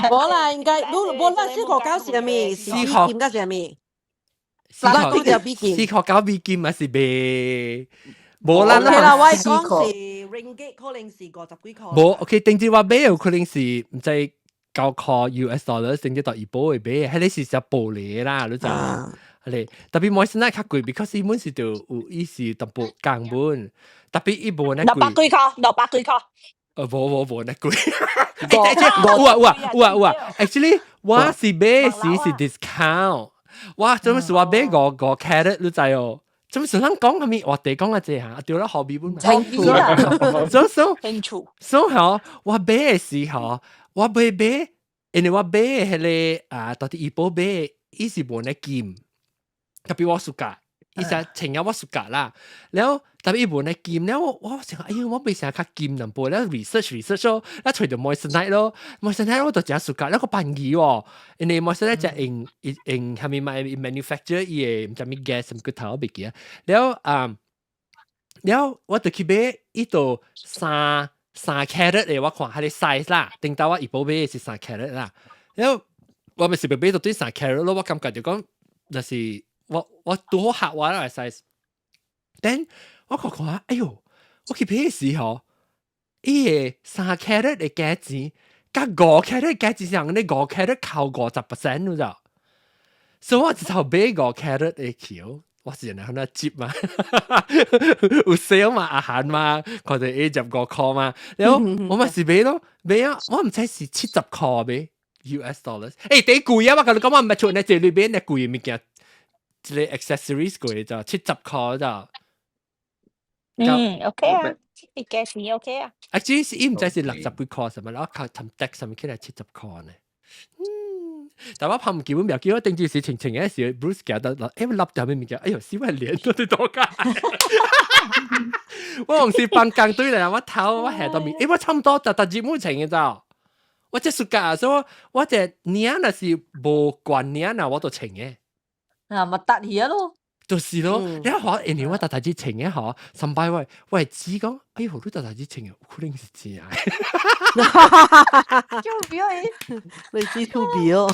冇啦，應該冇啦，試確膠是咩？試確劍嘅是咩？試確膠比劍咪是咩？冇啦，我講是 ringgit 可能是50幾塊。冇 ，OK， 定住話買有可能是唔知9塊 US dollars， 定住到一波會買，係你是隻玻璃啦，你知係你特別冇現在較貴 ，because 伊本是就有意思淡薄港本，特別伊冇那貴。600幾塊。冇那貴。有啊 ，actually 我是買是 discount， 我做咩事話買5 carat 你知哦。做咩事人講係咪？我哋講嘅啫嚇，掉咗後邊本。清楚啦。清楚。所以嗬，我買嘅時候，我買，因為我買係咧到底一波買，伊是冇那劍，特別我暑假，伊成情有我暑假啦。然後特別伊冇那劍，然後我成日哎呀，我未成日較劍淡薄，然後 research 咯，然後除咗 moissanite 咯 ，moissanite 我就只暑假，然後個便宜喎，因為 moissanite 就in係咪買 manufacture 伊唔知咩 gas 什麼個頭我唔記得，然後我就去買伊度3 carat 嚟，我看係你 size 啦，定到我一部買是3 carat 啦，然後我咪是買到對3 carat 咯，我感覺就講就是我多客話啦 size，then 我看下，哎呦，我去買嘅時候，伊個3 carat 嘅價錢，加5 carat 嘅價錢上，你5 carat 扣50%咯咋，所以我只頭買5 carat 嘅橋。我是人哋喺度接嘛，有 sale 嘛，阿閒嘛，佢哋15塊嘛，然後我咪是買咯，買啊，我唔知是70塊買 US dollars， 幾貴啊！我同你講，我唔係做你這裏邊嘅貴物件，即係 accessories 貴咋，70塊咋。OK 啊，你價錢 OK 啊。actually 是唔知是60幾塊什麼，然後靠氹 deck 上面起來70塊呢。但我拍唔基本表，叫我定住是情嘅時 ，Bruce 記得啦，因為笠就咩物件，哎呦，小係臉都多解。我同事放工對嚟，我頭我下到面，我差唔多就節目情嘅咋，我即暑假，所以我隻年啊是無慣年啊，我都情嘅。咪得起咯。就是咯，你一學人哋我大隻情嘅嗬，上擺喂知講，哎呦，你大隻情嘅，可能是真啊。就表誒，你知出表。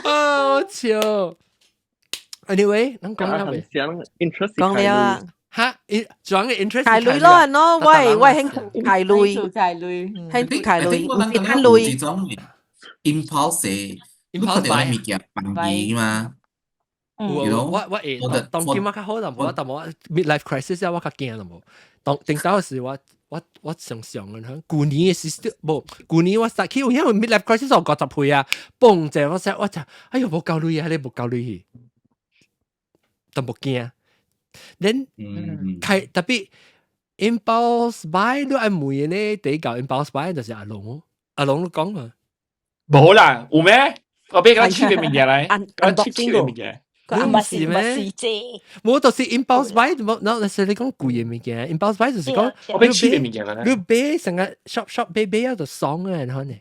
好笑。Anyway，能講下未？講了啊。嚇，仲嘅 interest 開類咯，喏，喂，興趣開類，興趣開類，唔是攤類。impulse，你確定你物件辦意嘛？我當今我較好啦，我midlife crisis 我較驚啦冇。定首嘅時我想嘅響，舊年嘅時冇，舊年我實起，因為 midlife crisis 我50歲啊，嘣者我就，哎呦冇夠累啊，你冇夠累去，都冇驚。then 特別 impulse buy 都係每呢第一個 impulse buy 就是阿龍都講啊，冇啦，有咩？我俾個 cheap 嘅物件嚟，個 cheap 嘅物件。唔是咩？冇就是 impulse buy，冇是你講貴嘅物件 ，impulse buy 就是講我俾 cheap 嘅物件啦。你買成個 shop 買就爽啊，然後呢？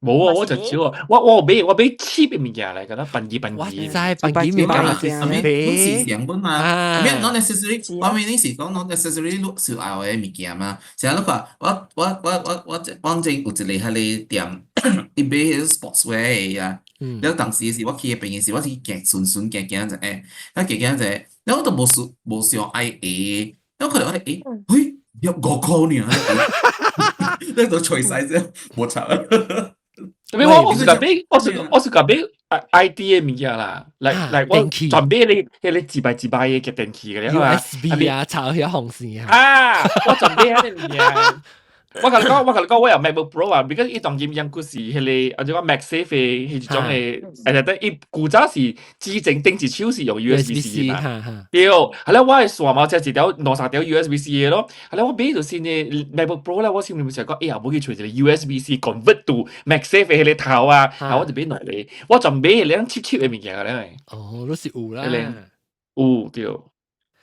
冇啊，我就少啊，我俾 cheap 嘅物件嚟㗎啦，笨耳。我知笨耳物件係成本嘛，咩 non necessary，我明你是講 non necessary look 是後嘅物件嘛，成日都話我正有一個喺你店，你買迄個 sportswear 啊。แล้ว當時是我去嘅邊嘅時，我是順行就誒，然後我都冇想愛誒，然後佢哋話誒，入5塊呢，你都除晒啫，冇錯。特別我是講俾 idea 嘅物件啦，嚟我準備你自備嘅電器嘅咧，USB 啊，插去紅線啊，我準備喺啲物件。我同你講，我有 MacBook Pro 啊，因為伊當今樣故事，迄個或者講 MagSafe 迄種誒，但伊古早是之前頂一手是用 USB-C 嘛，對，後來我係線嘛，即係一條23條 USB-C 嘅咯，後來我買咗新嘅 MacBook Pro 咧，我心裡面想講，哎呀，冇去找一個 USB-C convert to MagSafe 迄個頭啊，然後我就買落嚟，我就買迄個cheap 嘅物件嘅咧，都是有啦，有對。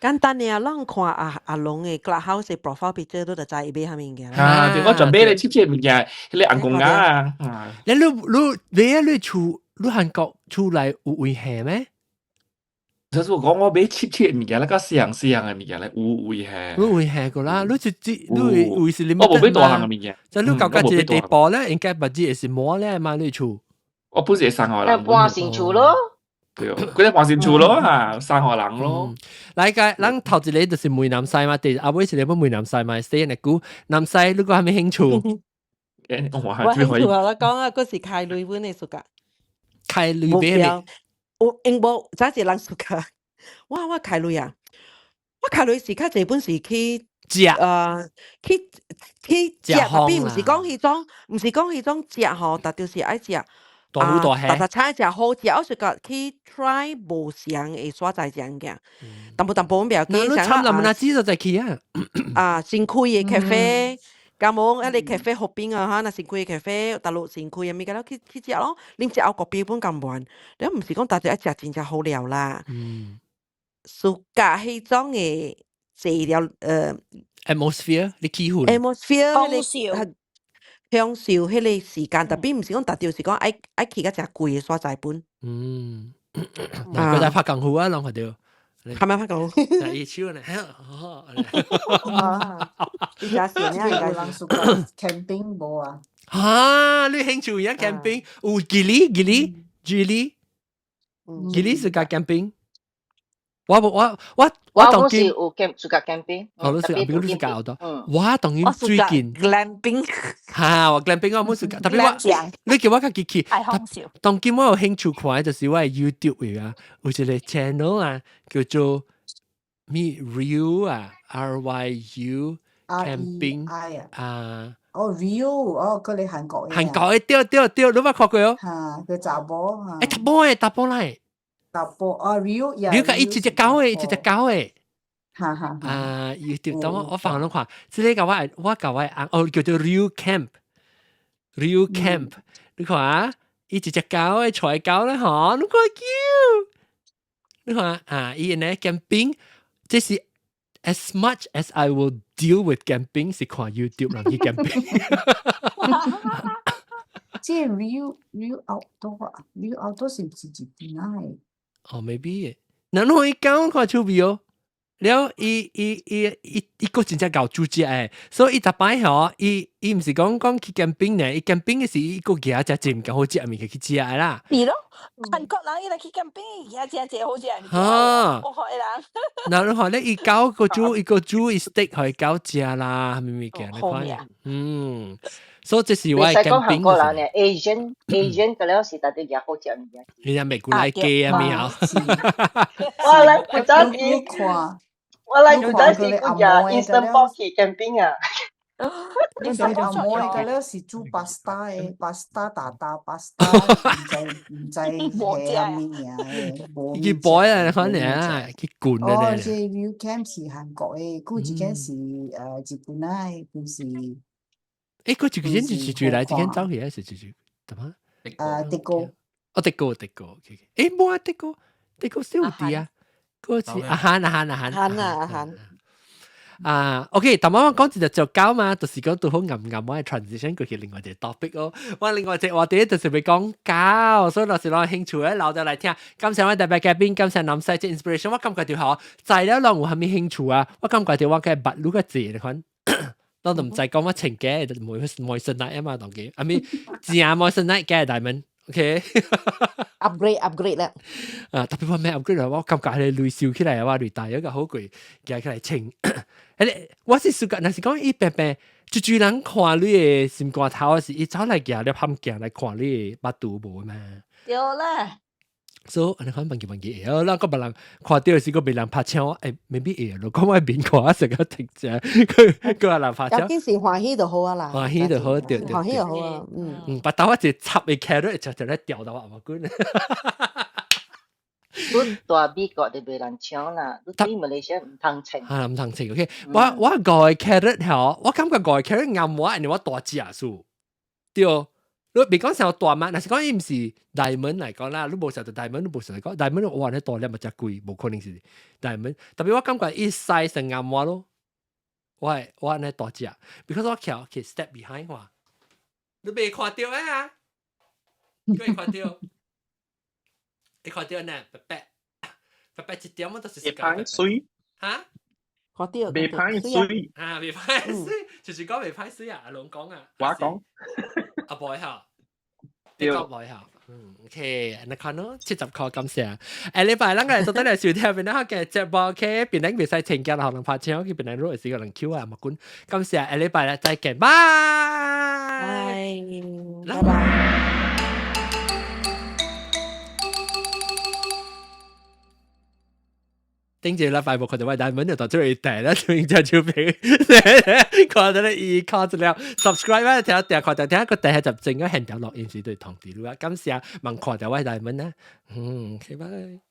簡單嘅啊，咱看阿龍嘅 Clubhouse 嘅 profile picture 都就知伊買啥物件。對，我準備咧貼物件，迄個紅公仔啊。你韓國出來有危險咩？就是講我買貼物件，那個細樣嘅物件咧有危險。有危險個啦，你為是你我冇買大項嘅物件。就你搞個一個地步咧，應該不止係摸咧嘛，你厝。我本是3個人。搬成厝咯。對，佢哋搬成厝咯嚇，3個人咯。嚟個，咱頭一個就是梅南西嘛，第後尾是你要梅南西嘛，stay 嚟估南西，你個係咪興趣？我興趣我講啊，嗰時開雷本嘅暑假，開雷邊我英國真係人暑假，我開雷啊！我開雷時較濟本是去食，去食，特別唔是講迄種食吼，但就是愛食。大菜食好食，我是講去 try 無相嘅所在這樣嘅，淡薄唔要緊。你參林那知就再去啊！新開嘅咖啡，咁冇一個咖啡河邊啊嚇，那新開嘅咖啡，大陸新開嘅咪咁去食咯。你食我個標本咁悶，你唔是講大家一食真正好料啦。暑假迄種嘅治療atmosphere，你氣候 atmosphere。享受迄個時間，特別唔是講達到是講愛去個真貴嘅所在本。佢就拍功夫啊，啷個掉？係咪拍功夫？係超呢？依家是呢，有人暑假 camping 冇啊？嚇！你興趣而家 camping？有吉利暑假 camping。我當時有暑假 camping， 我暑假邊個暑假好多？我當然最近 glamping 嚇，我 glamping 我冇暑假，特別我你叫我個機器，當今我有興趣看就是我係 YouTube 嚟啊，有一個 channel 啊，叫做咩 Ryu 啊 RYU camping 啊。哦 Ryu， 哦，佢哋韓國嘅。韓國嘅對，你有冇看過？嚇，佢查某嚇。搭波嚟。搭波啊 Ryu，你個一隻狗誒，哈YouTube 等我放落看，即係我教我叫做 Ryu Camp，你看啊，一隻狗誒，菜狗咧嗬，你看 cute，你看啊，伊呢 camping，即是 as much as I will deal with camping， 是看 YouTube 人去 camping。即係 Ryu outdoor 是唔是一邊啊？哦 maybe 嗱我一講看手尾哦了伊個真正搞主隻誒所以伊逐擺吼伊毋是講去camping呢伊camping嘅時伊個夾只真咁好食咪去食啦係咯韓國人伊來去 camping 食好食我學人嗱你看咧伊搞個煮伊steak 可以搞食啦咪咪嘅你看所以這是我嘅 camping 韓國人咧 Asian 個了是特別嘢好食物嘢你阿美古來雞啊咪啊我來古早時我來古早時個嘢 instant pot 去 camping 啊你講阿妹個了是煮 pasta 嘅 pasta 大 pasta 唔知係阿咪嘢佢擺啊可能啊佢滾啊哦這 view camp 是韓國嘅嗰幾間是日本啊佢是誒嗰幾間是住嚟幾間走去啊是住點啊德國哦德國誒冇啊德國少啲啊嗰次阿韓OK，頭先我講就做膠嘛，就是講到好暗我係 transition 過去另外一個 topic 咯。我另外一個話題就是會講膠，所以有時攞興趣咧，留到嚟聽。感謝我特別嘉賓，感謝南西即 inspiration。我感覺條好，材料浪有係咪興趣啊？我感覺條我嘅白魯嘅字，你看，我都唔使講我情嘅，就唔會信賴啊嘛，當嘅。I mean，字眼冇信賴嘅大文。upgrade 啦特別話咩 upgrade 我感覺係類笑起來話類大一個好貴夾起來稱我是暑假那是講伊白白住人看你嘅心肝頭是伊走來夾你冚夾來看你嘅巴肚無嘛對啦所以你看問佢會啦個別人看到時個別人拍槍未必會咯講我邊看成個停啫佢話人拍槍有件事歡喜就好啊啦歡喜就好對歡喜就好啊把刀一直插嘅 carrot 就咧掉到阿媽官你大美國就袂人搶啦，你對馬來西亞唔通稱。唔通稱 ，OK。我個 carrot 吼，我感覺個 carrot 啱我，因為我大隻數，對。你別講成大嘛，但是講伊唔是大門嚟講啦，你冇成到大門，你冇成嚟講大門，我話你大粒咪只貴，冇可能是大門。特別我感覺伊 size 係啱我咯，我呢大隻 ，because 我橋 step behind 我，你未看到啊？你未看到？你看到呢？白白一點我都是歹水嚇，看到未歹水未歹水，就是講未歹水啊！阿龍講啊，我講阿伯嚇，你講伯嚇，OK，你看咯，70塊感謝。禮拜兩個人到底嚟收聽邊個嘅節目 ？OK，邊兩邊使請假可能拍車，邊兩路係個人 Q 啊，物管。感謝，禮拜咧再見，拜拜。頂住啦，快步佢哋喂，但係揾到出嚟訂啦，仲要照片，看到你看咗了 ，subscribe 啦，聽下看到聽下個第一集正嘅現場錄影時對同啲啦，感謝問看到喂大文啦，OK，拜。